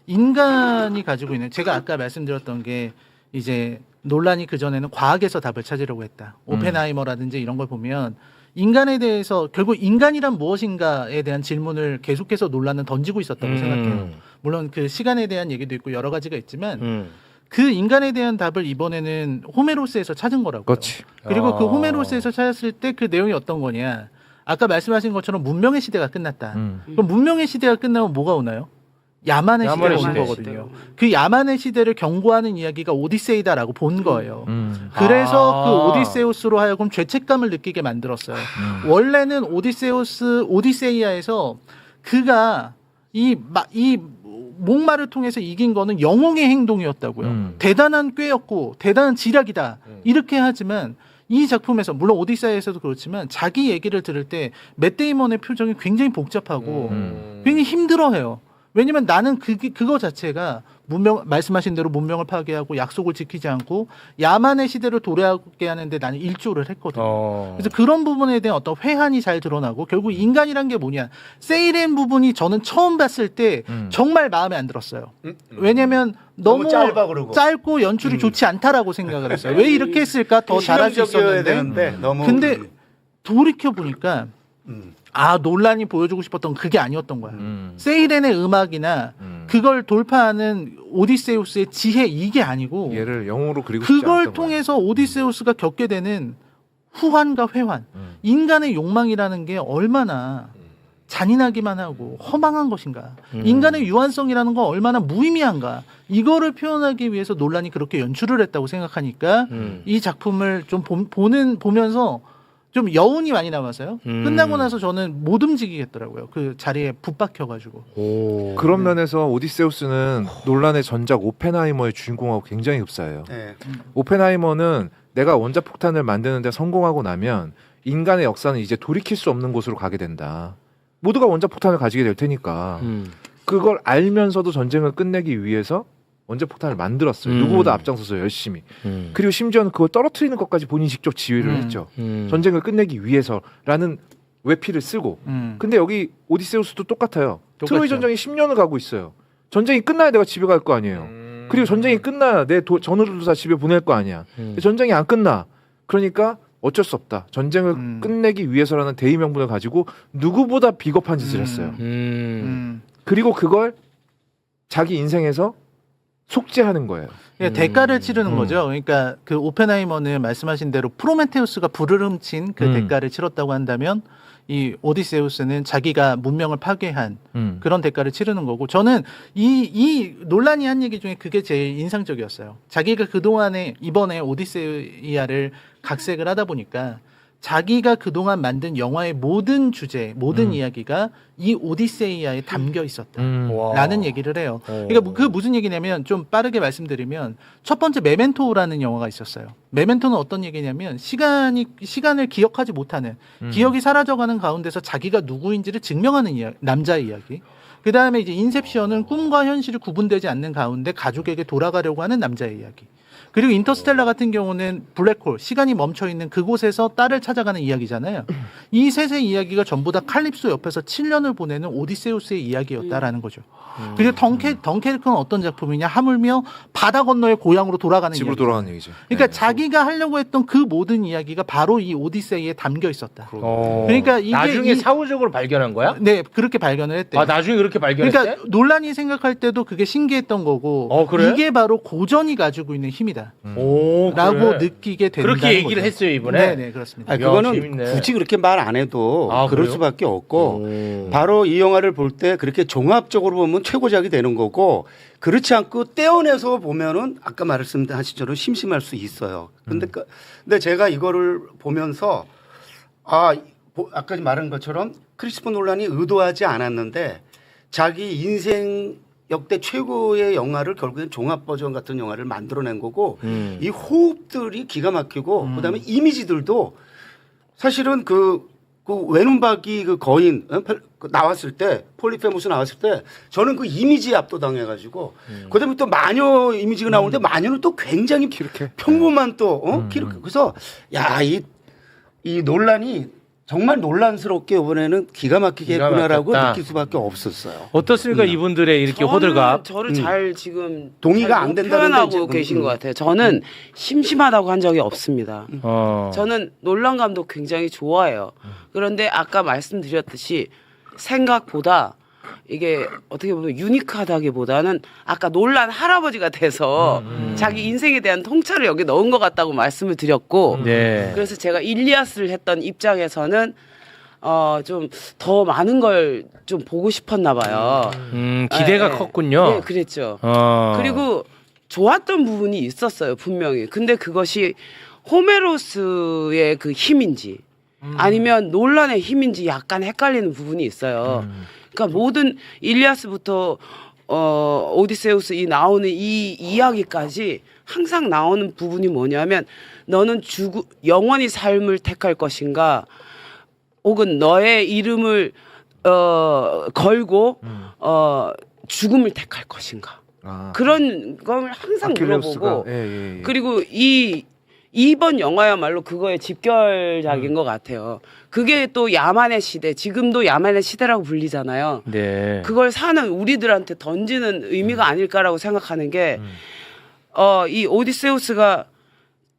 인간이 가지고 있는 제가 아까 말씀드렸던 게 이제 논란이 그전에는 과학에서 답을 찾으려고 했다. 오펜하이머라든지 이런 걸 보면 인간에 대해서 결국 인간이란 무엇인가에 대한 질문을 계속해서 논란은 던지고 있었다고 생각해요. 물론 그 시간에 대한 얘기도 있고 여러 가지가 있지만 그 인간에 대한 답을 이번에는 호메로스에서 찾은 거라고요. 그렇지. 그리고 그 호메로스에서 찾았을 때 그 내용이 어떤 거냐. 아까 말씀하신 것처럼 문명의 시대가 끝났다. 그럼 문명의 시대가 끝나면 뭐가 오나요? 야만의 시대가 오는 거거든요. 그 야만의 시대를 경고하는 이야기가 오디세이다라고 본 거예요. 그래서 그 오디세우스로 하여금 죄책감을 느끼게 만들었어요. 원래는 오디세이아에서 그가 이 목마를 통해서 이긴 거는 영웅의 행동이었다고요. 대단한 꾀였고 대단한 지략이다. 이렇게 하지만 이 작품에서 물론 오디세이아에서도 그렇지만 자기 얘기를 들을 때 맷 데이먼의 표정이 굉장히 복잡하고 굉장히 힘들어해요. 왜냐면 나는 그거 자체가 말씀하신 대로 문명을 파괴하고 약속을 지키지 않고 야만의 시대를 도래하게 하는데 나는 일조를 했거든요. 그래서 그런 부분에 대한 어떤 회한이 잘 드러나고 결국 인간이란 게 뭐냐. 세이렌 부분이 저는 처음 봤을 때 정말 마음에 안 들었어요. 왜냐면 너무 짧아 그러고. 짧고 연출이 좋지 않다라고 생각을 했어요. 왜 이렇게 했을까? 더 잘할 수 있었는데. 너무 근데 돌이켜 보니까 논란이 보여주고 싶었던 그게 아니었던 거야. 세이렌의 음악이나 그걸 돌파하는 오디세우스의 지혜 이게 아니고 얘를 영웅으로 그리고 싶지 그걸 않았던 통해서 오디세우스가 겪게 되는 후환과 회환. 인간의 욕망이라는 게 얼마나 잔인하기만 하고 허망한 것인가. 인간의 유한성이라는 건 얼마나 무의미한가. 이거를 표현하기 위해서 논란이 그렇게 연출을 했다고 생각하니까 이 작품을 좀 보면서 좀 여운이 많이 남았어요. 끝나고 나서 저는 못 움직이겠더라고요. 그 자리에 붙박혀가지고. 그런 면에서 오디세우스는 논란의 전작 오펜하이머의 주인공하고 굉장히 흡사해요. 네. 오펜하이머는 내가 원자폭탄을 만드는 데 성공하고 나면 인간의 역사는 이제 돌이킬 수 없는 곳으로 가게 된다. 모두가 원자폭탄을 가지게 될 테니까 그걸 알면서도 전쟁을 끝내기 위해서 원자폭탄을 만들었어요. 누구보다 앞장서서 열심히. 그리고 심지어는 그걸 떨어뜨리는 것까지 본인이 직접 지휘를 했죠. 전쟁을 끝내기 위해서라는 외피를 쓰고. 근데 여기 오디세우스도 똑같아요. 트로이 전쟁이 10년을 가고 있어요. 전쟁이 끝나야 내가 집에 갈 거 아니에요. 그리고 전쟁이 끝나야 내 전우들도 다 집에 보낼 거 아니야. 근데 전쟁이 안 끝나. 그러니까 어쩔 수 없다. 전쟁을 끝내기 위해서라는 대의 명분을 가지고 누구보다 비겁한 짓을 했어요. 그리고 그걸 자기 인생에서 속죄하는 거예요. 그러니까 대가를 치르는 거죠. 그러니까 그 오펜하이머는 말씀하신 대로 프로메테우스가 불을 훔친 그 대가를 치렀다고 한다면 이 오디세우스는 자기가 문명을 파괴한 그런 대가를 치르는 거고, 저는 이 논란이 한 얘기 중에 그게 제일 인상적이었어요. 자기가 그동안에 이번에 오디세이아를 각색을 하다 보니까 자기가 그동안 만든 영화의 모든 주제, 모든 이야기가 이 오디세이아에 담겨 있었다라는 얘기를 해요. 그러니까 그 무슨 얘기냐면, 좀 빠르게 말씀드리면, 첫 번째 메멘토라는 영화가 있었어요. 메멘토는 어떤 얘기냐면, 시간을 기억하지 못하는, 기억이 사라져가는 가운데서 자기가 누구인지를 증명하는 남자의 이야기. 그 다음에 이제 인셉션은 꿈과 현실이 구분되지 않는 가운데 가족에게 돌아가려고 하는 남자의 이야기. 그리고 인터스텔라 같은 경우는 블랙홀, 시간이 멈춰있는 그곳에서 딸을 찾아가는 이야기잖아요. 이 셋의 이야기가 전부 다 칼립소 옆에서 7년을 보내는 오디세우스의 이야기였다라는 거죠. 그리고 덩케르크는 어떤 작품이냐, 하물며 바다 건너의 고향으로 돌아가는 집으로 이야기. 돌아가는 얘기죠. 그러니까 자기가 하려고 했던 그 모든 이야기가 바로 이 오디세이에 담겨 있었다. 그러니까 이게 나중에 사후적으로 발견한 거야? 네, 그렇게 발견을 했대요. 아, 나중에 그렇게 발견했대? 그러니까 논란이 생각할 때도 그게 신기했던 거고, 그래? 이게 바로 고전이 가지고 있는 힘이다 오, 라고 그래. 느끼게 된다는 그렇게 얘기를 거죠. 했어요, 이번에? 네, 그렇습니다. 아, 그거는 재밌네. 굳이 그렇게 말 안 해도 아, 그럴 그래요? 수밖에 없고, 바로 이 영화를 볼 때 그렇게 종합적으로 보면 최고작이 되는 거고, 그렇지 않고 떼어내서 보면은 아까 말씀하신 처럼 심심할 수 있어요. 근데 제가 이거를 보면서 아까 말한 것처럼 크리스토퍼 놀란이 의도하지 않았는데 자기 인생 역대 최고의 영화를 결국엔 종합 버전 같은 영화를 만들어낸 거고, 이 호흡들이 기가 막히고, 그다음에 이미지들도 사실은 그 외눈박이 그 거인 나왔을 때, 폴리페무스 나왔을 때 저는 그 이미지에 압도당해가지고, 그다음에 또 마녀 이미지가 나오는데 마녀는 또 굉장히 평범한 또 키르케. 그래서 이 논란이 정말 논란스럽게 이번에는 기가 막히게 기가 했구나라고 막혔다. 느낄 수밖에 없었어요. 어떻습니까? 이분들의 이렇게 호들갑. 저를 잘 지금 동의가 잘 안 못 된다는데 표현하고 이제 계신 것 같아요. 저는 심심하다고 한 적이 없습니다. 어. 저는 놀란 감독 굉장히 좋아해요. 그런데 아까 말씀드렸듯이 생각보다 이게 어떻게 보면 유니크하다기보다는 아까 놀란 할아버지가 돼서 자기 인생에 대한 통찰을 여기 넣은 것 같다고 말씀을 드렸고, 네. 그래서 제가 일리아스를 했던 입장에서는 좀 더 많은 걸 좀 보고 싶었나 봐요. 기대가 네, 컸군요. 네, 그랬죠. 어. 그리고 좋았던 부분이 있었어요, 분명히. 근데 그것이 호메로스의 그 힘인지 아니면 논란의 힘인지 약간 헷갈리는 부분이 있어요. 그러니까 모든 일리아스부터 오디세우스 이 나오는 이 이야기까지 항상 나오는 부분이 뭐냐면, 너는 영원히 삶을 택할 것인가, 혹은 너의 이름을 걸고 죽음을 택할 것인가. 그런 걸 항상 물어보고, 그리고 이번 영화야말로 그거의 집결작인 것 같아요. 그게 또 야만의 시대, 지금도 야만의 시대라고 불리잖아요. 네. 그걸 사는 우리들한테 던지는 의미가 아닐까라고 생각하는 게, 이 오디세우스가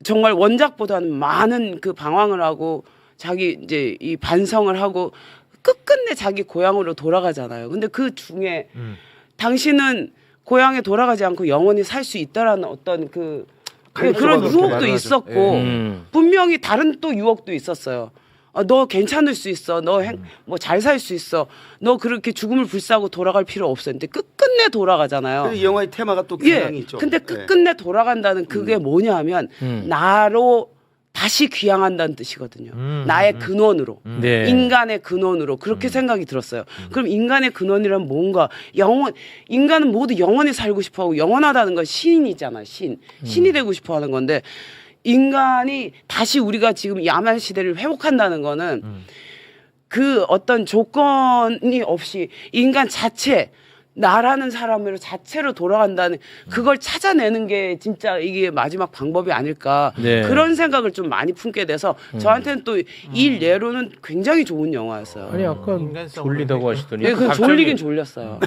정말 원작보다는 많은 그 방황을 하고 자기 이제 이 반성을 하고 끝끝내 자기 고향으로 돌아가잖아요. 근데 그 중에 당신은 고향에 돌아가지 않고 영원히 살 수 있다라는 어떤 그런 유혹도 있었고, 분명히 다른 또 유혹도 있었어요. 너 괜찮을 수 있어. 너 뭐 잘 살 수 있어. 너 그렇게 죽음을 불사하고 돌아갈 필요 없어. 근데 끝끝내 돌아가잖아요. 이 영화의 테마가 또 굉장히 있죠. 근데 끝끝내 돌아간다는 그게 뭐냐면 나로 다시 귀향한다는 뜻이거든요. 나의 근원으로. 네. 인간의 근원으로. 그렇게 생각이 들었어요. 그럼 인간의 근원이란 뭔가, 인간은 모두 영원히 살고 싶어 하고, 영원하다는 건 신이잖아, 신이 되고 싶어 하는 건데, 인간이 다시 우리가 지금 야만 시대를 회복한다는 거는 그 어떤 조건이 없이 인간 자체, 나라는 사람으로 자체로 돌아간다는 그걸 찾아내는 게 진짜 이게 마지막 방법이 아닐까. 네. 그런 생각을 좀 많이 품게 돼서 저한테는 또 이 예로는 굉장히 좋은 영화였어요. 아니 아까 인간성으로. 졸리다고 하시더니 네, 그 갑자기 졸리긴 졸렸어요.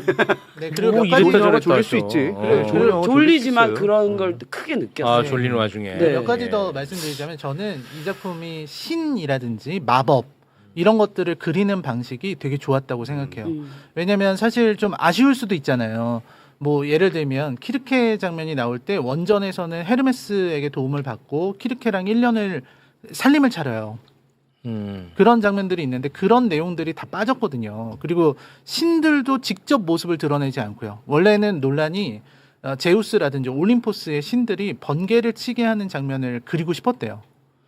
네, 그리고 몇 이랬다 가지 저랬다 졸릴 수 했어. 있지. 어. 좋은 영화 졸리지만 졸릴 수 있어요. 그런 걸 크게 느꼈어요. 아, 졸리는 와중에. 네. 몇 가지 더 말씀드리자면, 저는 이 작품이 신이라든지 마법 이런 것들을 그리는 방식이 되게 좋았다고 생각해요. 왜냐면 사실 좀 아쉬울 수도 있잖아요. 뭐 예를 들면 키르케 장면이 나올 때 원전에서는 헤르메스에게 도움을 받고 키르케랑 1년을 살림을 차려요. 그런 장면들이 있는데 그런 내용들이 다 빠졌거든요. 그리고 신들도 직접 모습을 드러내지 않고요. 원래는 논란이 제우스라든지 올림포스의 신들이 번개를 치게 하는 장면을 그리고 싶었대요.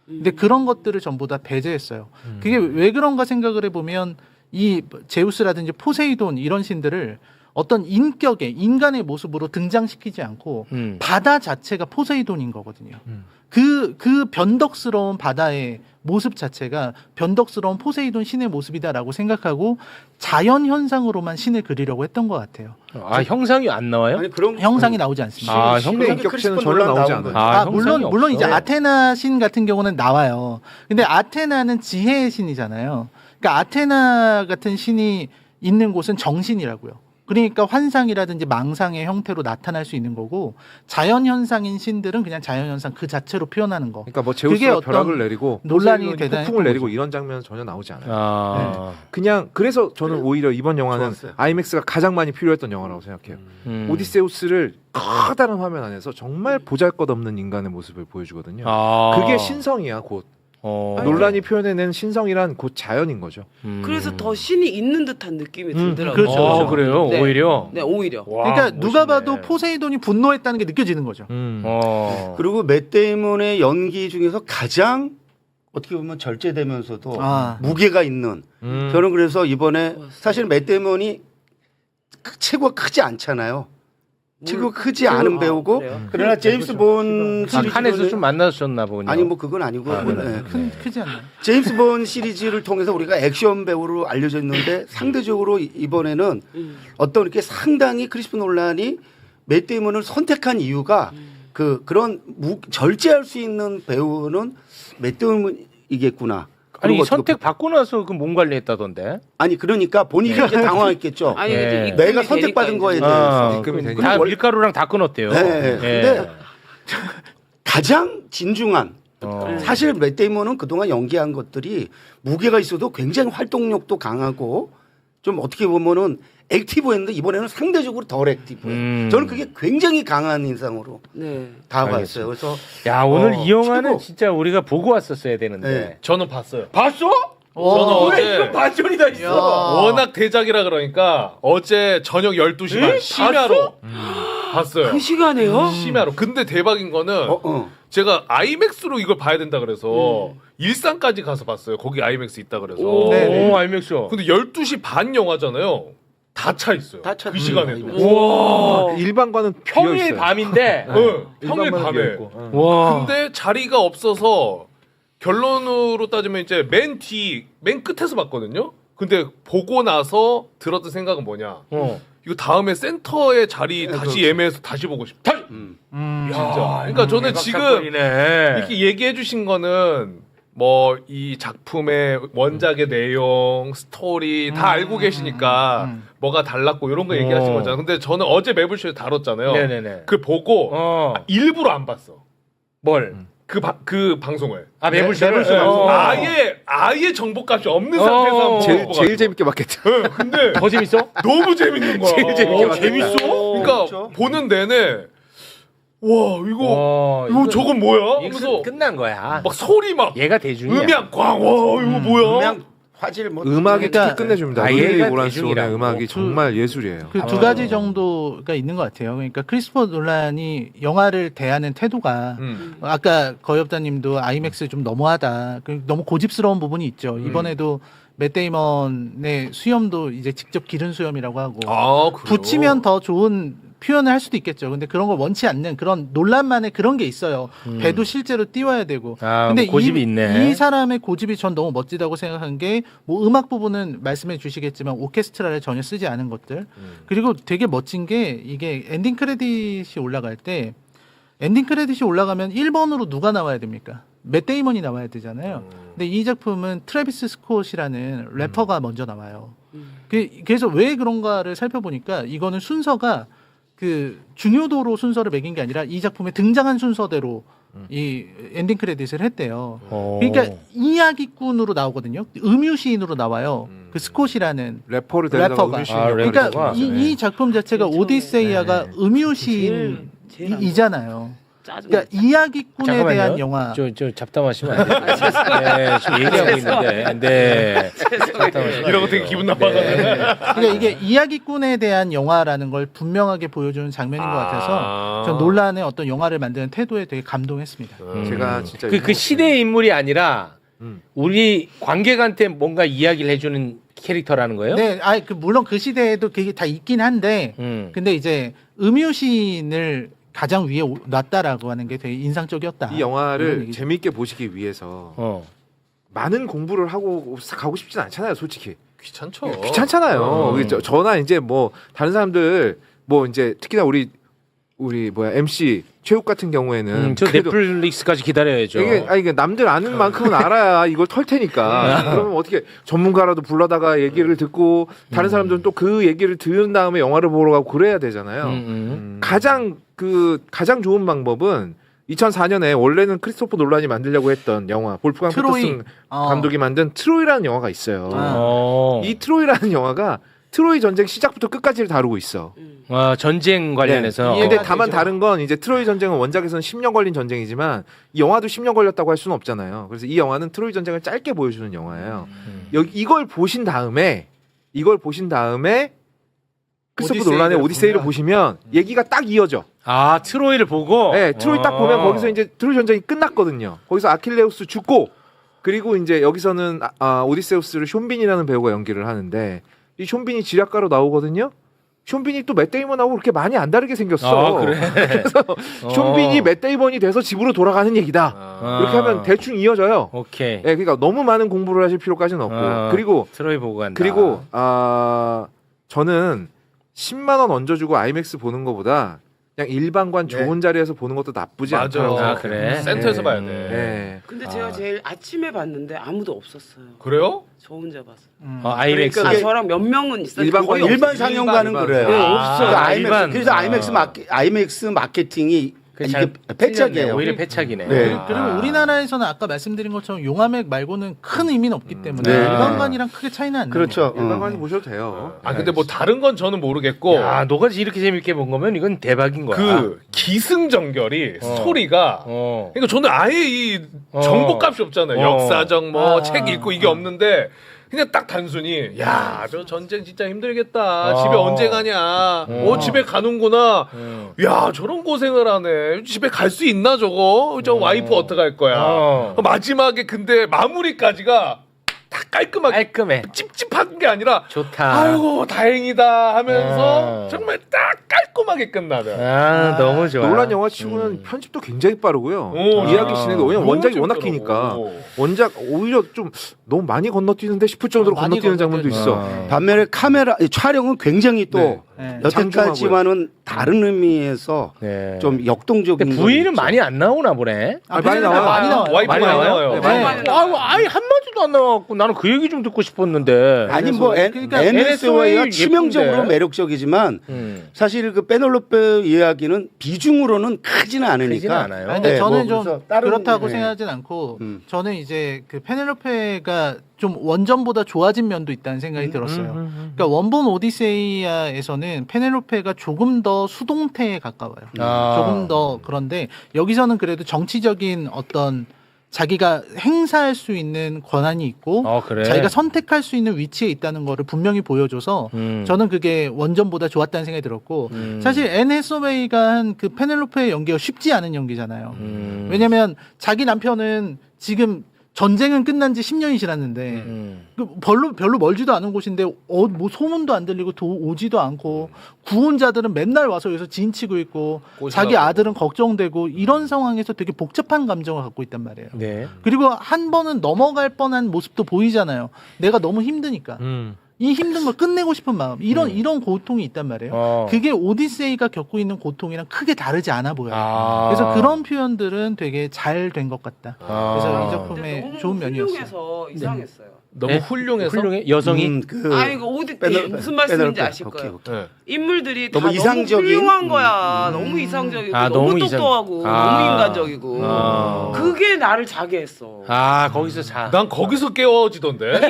근데 그런 것들을 전부 다 배제했어요. 그게 왜 그런가 생각을 해보면 이 제우스라든지 포세이돈 이런 신들을 어떤 인격의 인간의 모습으로 등장시키지 않고 바다 자체가 포세이돈인 거거든요. 그 변덕스러운 바다의 모습 자체가 변덕스러운 포세이돈 신의 모습이다라고 생각하고 자연 현상으로만 신을 그리려고 했던 것 같아요. 아 형상이 안 나와요? 아니 그런 형상이 나오지 않습니다. 아, 신의 인격체는 전혀 나오지 않아요. 물론 이제 아테나 신 같은 경우는 나와요. 근데 아테나는 지혜의 신이잖아요. 그러니까 아테나 같은 신이 있는 곳은 정신이라고요. 그러니까 환상이라든지 망상의 형태로 나타날 수 있는 거고 자연 현상인 신들은 그냥 자연 현상 그 자체로 표현하는 거. 그러니까 뭐 그게 제우스가 어떤 벼락을 내리고 논란이 포세이돈이 대단했던 폭풍을 내리고 거죠. 이런 장면은 전혀 나오지 않아요. 아. 그냥 그래서 저는 오히려 이번 영화는 좋았어요. IMAX가 가장 많이 필요했던 영화라고 생각해요. 오디세우스를 커다란 화면 안에서 정말 보잘것없는 인간의 모습을 보여주거든요. 아. 그게 신성이야 곧. 논란이 표현해낸 신성이란 곧 자연인 거죠. 그래서 더 신이 있는 듯한 느낌이 들더라고요. 그렇죠. 어, 그래요? 네. 오히려. 네, 오히려. 와, 그러니까 누가 멋있네. 봐도 포세이돈이 분노했다는 게 느껴지는 거죠. 그리고 맷 데이먼의 연기 중에서 가장 어떻게 보면 절제되면서도 무게가 있는 저는 그래서 이번에 사실 맷 데이먼이 체구가 크지 않잖아요. 체구가 크지 않은 배우고 그러나 제임스 본 아, 칸에서 좀 만나셨나 보군요. 아니 뭐 그건 아니고 아, 네. 크지 않나요? 제임스 본 시리즈를 통해서 우리가 액션 배우로 알려져 있는데 상대적으로 이번에는 어떤 이렇게 상당히 크리스토퍼 놀란이 맷 데이먼을 선택한 이유가 그런 절제할 수 있는 배우는 맷 데이먼이겠구나. 아니 그리고 선택 받고 나서 그 몸 관리했다던데. 아니 그러니까 본인이 이제 당황했겠죠. 아니 예. 근데 입금이 내가 선택받은 되니까 거에 이제. 대해서. 입금이 되니까. 다 밀가루랑 다 끊었대요. 네. 예. 근데 가장 진중한 어. 사실 맷 데이먼은 그동안 연기한 것들이 무게가 있어도 굉장히 활동력도 강하고 좀 어떻게 보면은 액티브했는데 이번에는 상대적으로 덜 액티브해요. 저는 그게 굉장히 강한 인상으로 네. 다가왔어요. 그래서 야 오늘 이 영화는 최고. 진짜 우리가 보고 왔었어야 되는데. 네. 저는 봤어요. 봤어? 저는 어제 반전이 다 있어. 워낙 대작이라 그러니까 어제 저녁 12시 반 심야로 봤어요. 그 시간에요? 심야로. 근데 대박인 거는 제가 아이맥스로 이걸 봐야 된다 그래서 일산까지 가서 봤어요. 거기 아이맥스 있다 그래서. 오, 네네. 알맥스. 근데 12시 반 영화잖아요. 다 차 있어요. 다 차 그 있어요. 시간에도. 와. 일반과는 평일 비어 있어요. 밤인데. 평일 일반과는 밤에. 비어 있고. 와. 근데 자리가 없어서 결론으로 따지면 이제 맨 끝에서 봤거든요. 근데 보고 나서 들었던 생각은 뭐냐? 이거 다음에 센터의 자리 다시 예매해서 다시 보고 싶다. 진짜. 그러니까 저는 지금 이렇게 얘기해 주신 거는 뭐 이 작품의 원작의 내용, 스토리 다 알고 계시니까 뭐가 달랐고 이런 거 얘기하신 거잖아요. 근데 저는 어제 매블쇼에 다뤘잖아요. 네네네. 그 보고 일부러 안 봤어. 뭘? 그 방송을. 아 매불쇼를. 매불쇼 방송. 아예 정보값이 없는 상태에서 한번 제일 보고 재밌게 봤겠죠. 근데 더 재밌어? 너무 재밌는 거야. 제일 재밌게 봤어. 재밌어? 그러니까 그렇죠. 보는 내내 와 이거 저건 뭐야? 하면서 끝난 거야. 막 소리 막 얘가 대중이야. 음향 꽝. 와 이거 뭐야? 그냥 화질 뭐 음악이 그러니까 특히 끝내줍니다. 아, 윌리 얘가 모란스온의 대중이라고. 음악이 정말 예술이에요. 그 두 가지 정도가 있는 것 같아요. 그러니까 크리스토퍼 놀란이 영화를 대하는 태도가 아까 거엽다님도 아이맥스 좀 너무하다. 너무 고집스러운 부분이 있죠. 이번에도 맷 데이먼의 수염도 이제 직접 기른 수염이라고 하고 아, 그래요? 붙이면 더 좋은 표현을 할 수도 있겠죠. 근데 그런 걸 원치 않는 그런 논란만의 그런 게 있어요. 배도 실제로 띄워야 되고. 아, 근데 뭐 고집이 있네. 이 사람의 고집이 전 너무 멋지다고 생각한 게 뭐 음악 부분은 말씀해 주시겠지만 오케스트라를 전혀 쓰지 않은 것들. 그리고 되게 멋진 게 이게 엔딩 크레딧이 올라갈 때 엔딩 크레딧이 올라가면 1번으로 누가 나와야 됩니까? 맷 데이먼이 나와야 되잖아요. 근데 이 작품은 트래비스 스콧이라는 래퍼가 먼저 나와요. 그래서 왜 그런가를 살펴보니까 이거는 순서가 그 중요도로 순서를 매긴 게 아니라 이 작품에 등장한 순서대로 이 엔딩 크레딧을 했대요. 그러니까 이야기꾼으로 나오거든요. 음유시인으로 나와요. 그 스콧이라는 래퍼를 데려다가 래퍼가. 음유시인 그러니까 역할을 이 작품 자체가 그렇죠. 오디세이아가 제일 안 음유시인이잖아요. 짜증나. 그러니까 이야기꾼에 대한 영화. 저 잡담하시면 안 돼요. 네, 지금 얘기하고 있는데. 네. 이런 거 되게 기분 나빠가지고. 그러니까 이게 이야기꾼에 대한 영화라는 걸 분명하게 보여주는 장면인 것 같아서 전 논란의 어떤 영화를 만드는 태도에 되게 감동했습니다. 제가 진짜 그 시대의 인물이 아니라 음. 우리 관객한테 뭔가 이야기를 해주는 캐릭터라는 거예요? 네, 물론 그 시대에도 그게 다 있긴 한데, 근데 이제 음유시인을 가장 위에 놨다라고 하는 게 되게 인상적이었다. 이 이런 영화를 얘기죠. 재미있게 보시기 위해서 많은 공부를 하고 가고 싶진 않잖아요, 솔직히. 귀찮죠. 귀찮잖아요. 저나 이제 뭐 다른 사람들 뭐 이제 특히나 우리 뭐야 MC 최욱 같은 경우에는 저 그래도 넷플릭스까지 기다려야죠. 이게 남들 아는 만큼은 알아야 이걸 털 테니까. 그러면 어떻게 전문가라도 불러다가 얘기를 듣고 다른 사람들은 또 그 얘기를 들은 다음에 영화를 보러 가고 그래야 되잖아요. 가장 좋은 방법은 2004년에 원래는 크리스토퍼 놀란이 만들려고 했던 영화 볼프강 페터슨 감독이 만든 트로이라는 영화가 있어요. 이 트로이라는 영화가 트로이 전쟁 시작부터 끝까지를 다루고 있어. 전쟁 관련해서. 네. 근데 다만 다른 건 이제 트로이 전쟁은 원작에서는 10년 걸린 전쟁이지만 이 영화도 10년 걸렸다고 할 수는 없잖아요. 그래서 이 영화는 트로이 전쟁을 짧게 보여주는 영화예요. 이걸 보신 다음에 크리스토퍼 놀란의 오디세이를 보시면 얘기가 딱 이어져. 트로이를 보고? 네, 트로이 딱 보면 거기서 이제 트로이 전쟁이 끝났거든요. 거기서 아킬레우스 죽고 그리고 이제 여기서는 오디세우스를 쇼빈이라는 배우가 연기를 하는데 이 쇼빈이 지략가로 나오거든요. 쇼빈이 또 맷 데이먼하고 그렇게 많이 안 다르게 생겼어. 그래. 그래서 쇼빈이 맷 데이먼이 돼서 집으로 돌아가는 얘기다. 이렇게 하면 대충 이어져요. 오케이. 네, 그러니까 너무 많은 공부를 하실 필요까지는 없고. 그리고 트로이 보고 간다. 그리고 저는 10만 원 얹어주고 아이맥스 보는 것보다 그냥 일반관 좋은 자리에서 보는 것도 나쁘지 않다고. 그래. 센터에서 봐야 돼. 네. 근데 제가 제일 아침에 봤는데 아무도 없었어요. 그래요? 저 혼자 봤어요. 아이맥스. 저랑 몇 명은 있었는데 일반 상영관은 그래요. 없어요. 아이맥스. 그래서 아이맥스 마케팅이 이게 패착이에요. 오히려 패착이네. 네. 그리고 우리나라에서는 아까 말씀드린 것처럼 용화맥 말고는 큰 의미는 없기 때문에 네. 일반관이랑 크게 차이는 안 나요. 그렇죠. 일반관이 보셔도 돼요. 근데 뭐 다른 건 저는 모르겠고 너가 이렇게 재밌게 본 거면 이건 대박인 거야. 그 기승전결이 스토리가 그러니까 저는 아예 이 정보값이 없잖아요. 역사적 뭐 책 읽고 이게 없는데 그냥 딱 단순히 저 전쟁 진짜 힘들겠다. 집에 언제 가냐. 집에 가는구나. 야 저런 고생을 하네. 집에 갈 수 있나 저거. 저 와이프 어떡할 거야. 마지막에 근데 마무리까지가 다 깔끔해. 찝찝한 게 아니라 좋다. 아이고 다행이다 하면서 정말 딱 깔끔하게 끝나죠. 너무 좋아. 놀란 영화 치고는 편집도 굉장히 빠르고요. 이야기 진행도 왜냐면 원작이 워낙 기니까 원작 오히려 좀 너무 많이 건너뛰는데 싶을 정도로 건너뛰는 장면도 있어. 반면에 촬영은 굉장히 또 네. 여태까지와는 다른 의미에서 좀 역동적인. 부인은 많이 안 나오나 보네. 많이 나와요. 많이 나와요. 와이프 많이 나와요. 네, 많이 나와요. 아예 한 마디도 안 나와갖고 나는 그 얘기 좀 듣고 싶었는데. 아니 뭐 그러니까 NSOA가 치명적으로 예쁜데. 매력적이지만 사실 그 페넬로페 이야기는 비중으로는 크지는 않으니까. 크지는 않아요. 근데 네, 저는 뭐 좀 다른- 그렇다고 네. 생각하진 않고 저는 이제 그 페넬로페가 좀 원전보다 좋아진 면도 있다는 생각이 들었어요. 그러니까 원본 오디세이아에서는 페넬로페가 조금 더 수동태에 가까워요. 조금 더 그런데 여기서는 그래도 정치적인 어떤 자기가 행사할 수 있는 권한이 있고 그래. 자기가 선택할 수 있는 위치에 있다는 거를 분명히 보여줘서 저는 그게 원전보다 좋았다는 생각이 들었고 사실 앤 해서웨이가 한 그 페넬로페의 연기가 쉽지 않은 연기잖아요. 왜냐면 자기 남편은 지금 전쟁은 끝난 지 10년이 지났는데 별로 멀지도 않은 곳인데 뭐 소문도 안 들리고 오지도 않고 구원자들은 맨날 와서 여기서 진치고 있고 자기 아들은 걱정되고 이런 상황에서 되게 복잡한 감정을 갖고 있단 말이에요. 네. 그리고 한 번은 넘어갈 뻔한 모습도 보이잖아요. 내가 너무 힘드니까. 이 힘든 걸 끝내고 싶은 마음 이런 고통이 있단 말이에요. 그게 오디세이가 겪고 있는 고통이랑 크게 다르지 않아 보여요. 그래서 그런 표현들은 되게 잘 된 것 같다. 그래서 이 근데 작품의 너무 좋은 면이었어요. 훌륭해서 이상했어요. 너무 네? 훌륭해서 훌륭해 여성이 이거 무슨 말씀인지 아실 거예요. 네. 인물들이 다 너무 너무 이상적인? 훌륭한 거야. 너무 이상적이고 아, 너무 너무 이상- 똑똑하고 아. 너무 인간적이고 아. 그게 나를 자게 했어. 거기서 자. 난 거기서 깨워지던데.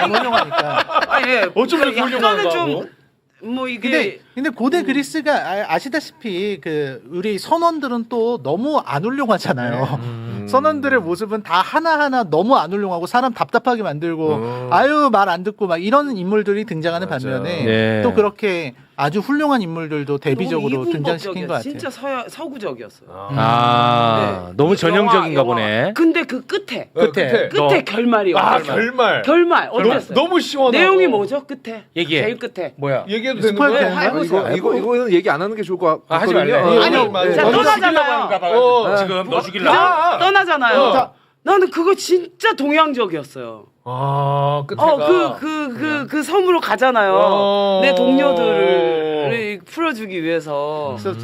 훌륭하니까. 예. 어쩜 이렇게 약간은 훌륭한가 좀 뭐 이게 근데 고대 그리스가 아시다시피 그 우리 선원들은 또 너무 안 훌륭하잖아요. 선원들의 모습은 다 하나하나 너무 안 훌륭하고 사람 답답하게 만들고 아유 말 안 듣고 막 이런 인물들이 등장하는 반면에 네. 또 그렇게 아주 훌륭한 인물들도 대비적으로 너무 등장시킨 것 같아요. 진짜 서구적이었어요. 너무 전형적인가 영화. 보네. 근데 그 끝에 끝에. 끝에 결말이 결말. 결말 어땠어요? 너무 시원하고. 내용이 뭐죠? 끝에 얘기해. 제일 끝에 뭐야? 얘기해도 되는 스포일 거야? 되나요? 이거는 얘기 안 하는 게 좋을 것 하지 같거든요. 말래. 아니, 맞아요. 자, 먼저 떠나잖아요. 지금 너 죽일라. 떠나잖아요. 자. 나는 그거 진짜 동양적이었어요. 끝에가. 그 섬으로 가잖아요. 내 동료들을 풀어주기 위해서. 그래서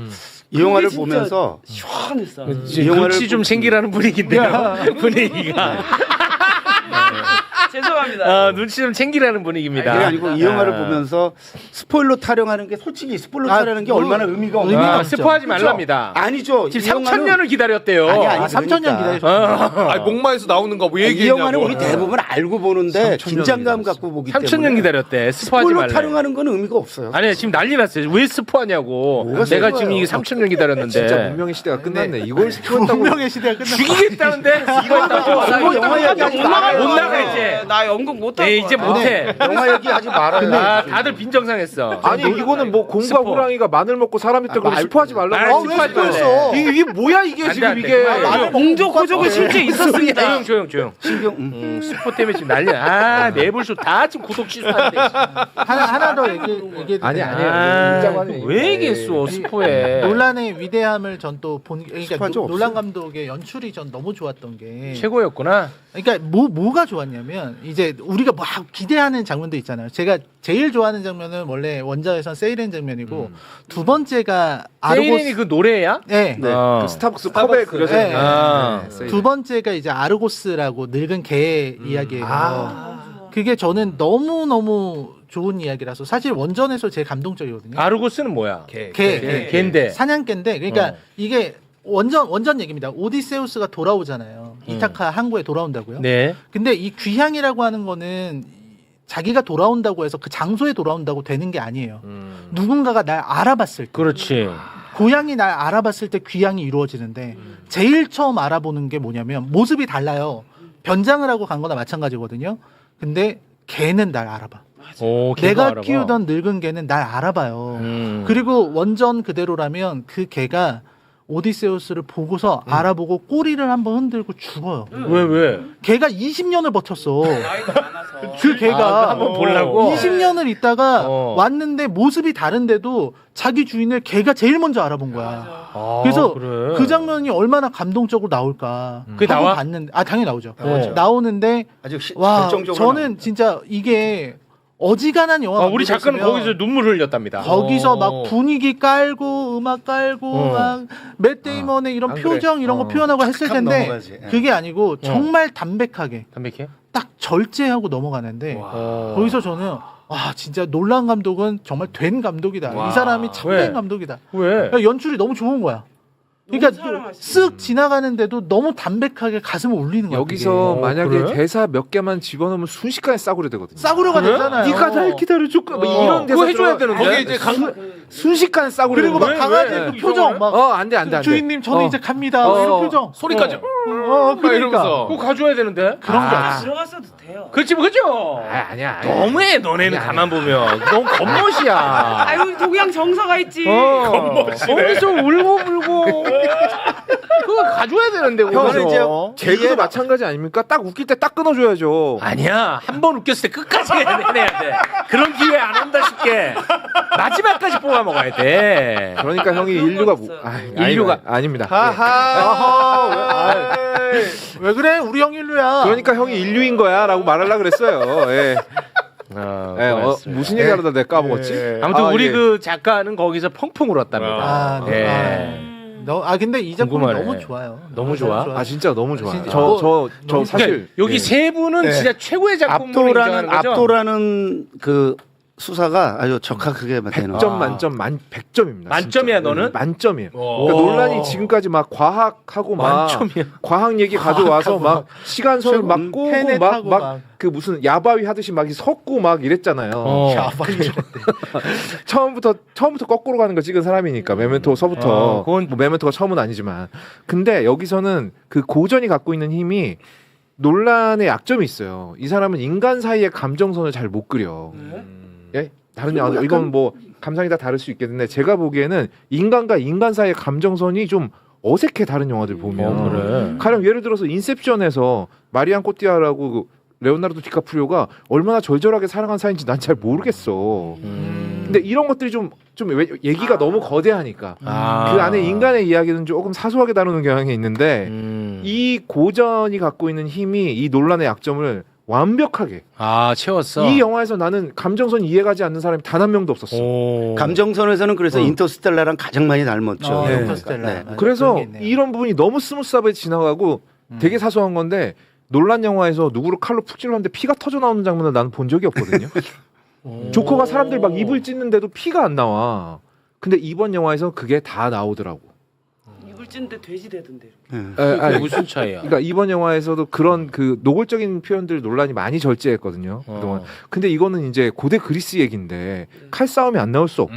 이 영화를 그게 진짜 보면서 시원했어. 이 영화를 눈치 좀 챙기라는 분위기인데요. 분위기가. 죄송합니다. 눈치 좀 챙기라는 분위기입니다. 그게 아니고 이 영화를 보면서 스포일러 타령하는 게 솔직히 스포일러 타령하는 게 얼마나 의미가 없나? 의미가 없죠. 스포하지 말랍니다. 아니죠. 지금 이 영화는 3,000년을 기다렸대요. 아니, 3,000년 그러니까. 기다리셨어요. 아니 목마에서 나오는 거 뭐 이 얘기했냐고. 영화는 우리 대부분 알고 보는데 3,000년 긴장감 기다렸어. 갖고 보기 때문에 3,000년 기다렸대. 스포하지 스포일러 말래. 타령하는 건 의미가 없어요. 아니 지금 난리 났어요. 왜 스포하냐고. 뭐가 내가 스포예요? 지금 이게 3,000년 기다렸는데. 진짜 문명의 시대가 끝났네. 이걸 스포했다고. 운명의 시대가 끝났어. 죽이겠다는데 이거 했다고. 그거 영화 얘기하지 못 나갈 말아요. 못 나가, 이제. 나 연극 못 할 네, 거야. 이제 못해. 영화 얘기하지 말아요. 다들 빈정상했어. 아니 이거는 뭐 곰과 스포. 호랑이가 마늘 먹고 사람 했다 그러고 스포하지 말라고. 왜 하지 말래. 스포했어? 이게 뭐야 이게 안 돼, 지금 안 돼. 이게. 그만. 공조 고족은 실제 있었습니다. 조용. 스포 때문에 지금 난리야. 내불쇼 다 지금 구독 취소한대. 하나 더 얘기해도 아니 되나요? 아니. 왜 얘기했어 스포에. 논란의 위대함을 전 또 그러니까 스포한 적 논란 감독의 연출이 전 너무 좋았던 게 최고였구나. 그러니까 뭐가 좋았냐면 이제 우리가 막 기대하는 장면도 있잖아요. 제가 제일 좋아하는 장면은 원래 원작에선 세이렌 장면이고 두 번째가 세이렌이 그 노래야? 네. 네. 어. 그 스타벅스 컵에 그려져 네. 있는. 아. 두 번째가 이제 아르고스라고 늙은 개 이야기예요. 그게 저는 너무 좋은 이야기라서 사실 원전에서 제일 감동적이거든요. 아르고스는 뭐야? 걔인데. 사냥개인데 그러니까 이게 원전 얘기입니다. 오디세우스가 돌아오잖아요. 이타카 항구에 돌아온다고요. 네. 근데 이 귀향이라고 하는 거는 자기가 돌아온다고 해서 그 장소에 돌아온다고 되는 게 아니에요. 누군가가 날 알아봤을 때, 그렇지. 고향이 날 알아봤을 때 귀향이 이루어지는데 제일 처음 알아보는 게 뭐냐면 모습이 달라요. 변장을 하고 간 거나 마찬가지거든요. 근데 개는 날 알아봐. 오, 걔가 내가 알아봐. 키우던 늙은 개는 날 알아봐요. 음. 그리고 원전 그대로라면 그 개가 오디세우스를 보고서 알아보고 꼬리를 한번 흔들고 죽어요. 왜? 걔가 20년을 버텼어. 나이가 많아서. 그 걔가 한번 보려고. 20년을 있다가 어. 왔는데 모습이 다른데도 자기 주인을 걔가 제일 먼저 알아본 거야. 아, 그래서 그래. 그 장면이 얼마나 감동적으로 나올까. 그게 하고 나와? 봤는데, 당연히 나오죠. 나오죠. 나오는데 아주 와 결정적으로 저는 진짜 이게 어지간한 영화. 우리 작가는 거기서 눈물 흘렸답니다. 거기서 막 분위기 깔고 음악 깔고 막 맷 데이먼의 이런 안 표정 그래. 이런 거 표현하고 했을 탁탁 텐데 넘어가지. 예. 그게 아니고 정말 담백하게 담백해? 딱 절제하고 넘어가는데 어. 거기서 저는 와 진짜 놀란 감독은 정말 된 감독이다. 와. 이 사람이 참 왜? 된 감독이다. 왜? 연출이 너무 좋은 거야. 그러니까 쓱 지나가는데도 너무 담백하게 가슴을 울리는 거야. 여기서 그게. 만약에 그래? 대사 몇 개만 집어넣으면 순식간에 싸구려 되거든요. 싸구려가 그래? 되잖아요. 네가 날 기다려줄 거 이런 그거 대사 해줘야 들어가- 되는데. 거기 이제 순식간에 싸구려. 그리고 막 왜? 강아지 왜? 그 표정 막 안돼 안돼. 주인님 저는 이제 갑니다. 이런 표정. 소리까지. 그러니까. 이러면서. 그거 가져야 되는데. 그런 게 아. 들어갔어도 돼요. 그렇지, 그죠? 아니야. 너무해, 너네는 가만 보면. 너무 겉멋이야. 아유 동양 정서가 있지. 거기서 울고. 그거 가져야 되는데, 형은 이제 거기서. 개그도 마찬가지 아닙니까? 딱 웃길 때 딱 끊어줘야죠. 아니야. 한 번 웃겼을 때 끝까지 해내야 돼. 그런 기회 안 온다 싶게. 마지막까지 뽑아 먹어야 돼. 그러니까 형이 그런 인류가 건 있어요. 인류가- 아닙니다. 왜 그래? 우리 형 일루야. 그러니까 형이 인류인 거야라고 말하려고 그랬어요. 예. 무슨 얘기하려다 내가 까먹었지? 아무튼 우리 예. 그 작가는 거기서 펑펑 울었답니다. 아, 네. 예. 근데 이 작품 궁금하네. 너무 좋아요. 너무 좋아? 좋아요. 아 진짜 너무 좋아요. 진짜. 저 그러니까 사실 여기 예. 세 분은 네. 진짜 최고의 작품으로 인정하는 거죠? 압도라는 그 수사가 아주 적합하게 되는 100점 만점 100점입니다. 만점이야, 너는? 만점이에요. 어. 그러니까 논란이 지금까지 막 과학하고 막 만점이야. 과학 얘기 가져와서 막 시간선을 막 꼬고 테넷하고 막 그 무슨 야바위 하듯이 막 섞고 막 이랬잖아요. 처음부터 거꾸로 가는 거 찍은 사람이니까 메멘토서부터 그건 뭐 메멘토가 처음은 아니지만 근데 여기서는 그 고전이 갖고 있는 힘이 논란의 약점이 있어요. 이 사람은 인간 사이의 감정선을 잘 못 그려. 예? 다른 영화 이건 뭐 감상이 다 다를 수 있겠는데 제가 보기에는 인간과 인간 사이의 감정선이 좀 어색해 다른 영화들 보면. 그래. 가령 예를 들어서 인셉션에서 마리안 코티아라고 그 레오나르도 디카프리오가 얼마나 절절하게 사랑한 사이인지 난 잘 모르겠어. 근데 이런 것들이 좀 얘기가 너무 거대하니까 그 안에 인간의 이야기는 조금 사소하게 다루는 경향이 있는데 이 고전이 갖고 있는 힘이 이 논란의 약점을 완벽하게 채웠어. 이 영화에서 나는 감정선 이해가지 않는 사람이 단 한 명도 없었어. 감정선에서는 그래서 인터스텔라랑 가장 많이 닮았죠. 네. 네. 그래서 그런 게 있네요. 이런 부분이 너무 스무스하게 지나가고 되게 사소한 건데 논란 영화에서 누구를 칼로 푹 찔렀는데 피가 터져 나오는 장면을 나는 본 적이 없거든요. 조커가 사람들 막 입을 찢는데도 피가 안 나와. 근데 이번 영화에서 그게 다 나오더라고. 입을 찢는데 돼지 되던데. 아니, 무슨 차이야? 그러니까 이번 영화에서도 그런 그 노골적인 표현들 논란이 많이 절제했거든요. 그동안. 근데 이거는 이제 고대 그리스 얘기인데 칼싸움이 안 나올 수 없고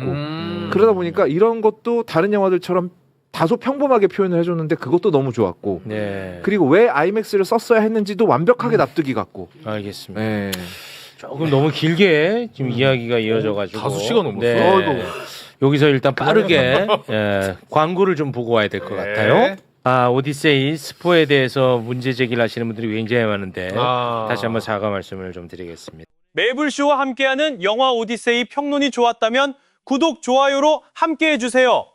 그러다 보니까 이런 것도 다른 영화들처럼 다소 평범하게 표현을 해줬는데 그것도 너무 좋았고 네. 그리고 왜 아이맥스를 썼어야 했는지도 완벽하게 납득이 갔고. 알겠습니다. 예. 조금 너무 길게 지금 이야기가 이어져가지고 5시간 넘었어. 네. 여기서 일단 빠르게 광고를 좀 보고 와야 될 것 네. 같아요. 오디세이 스포에 대해서 문제 제기를 하시는 분들이 굉장히 많은데 다시 한번 사과 말씀을 좀 드리겠습니다. 매불쇼와 함께하는 영화 오디세이 평론이 좋았다면 구독, 좋아요로 함께해 주세요.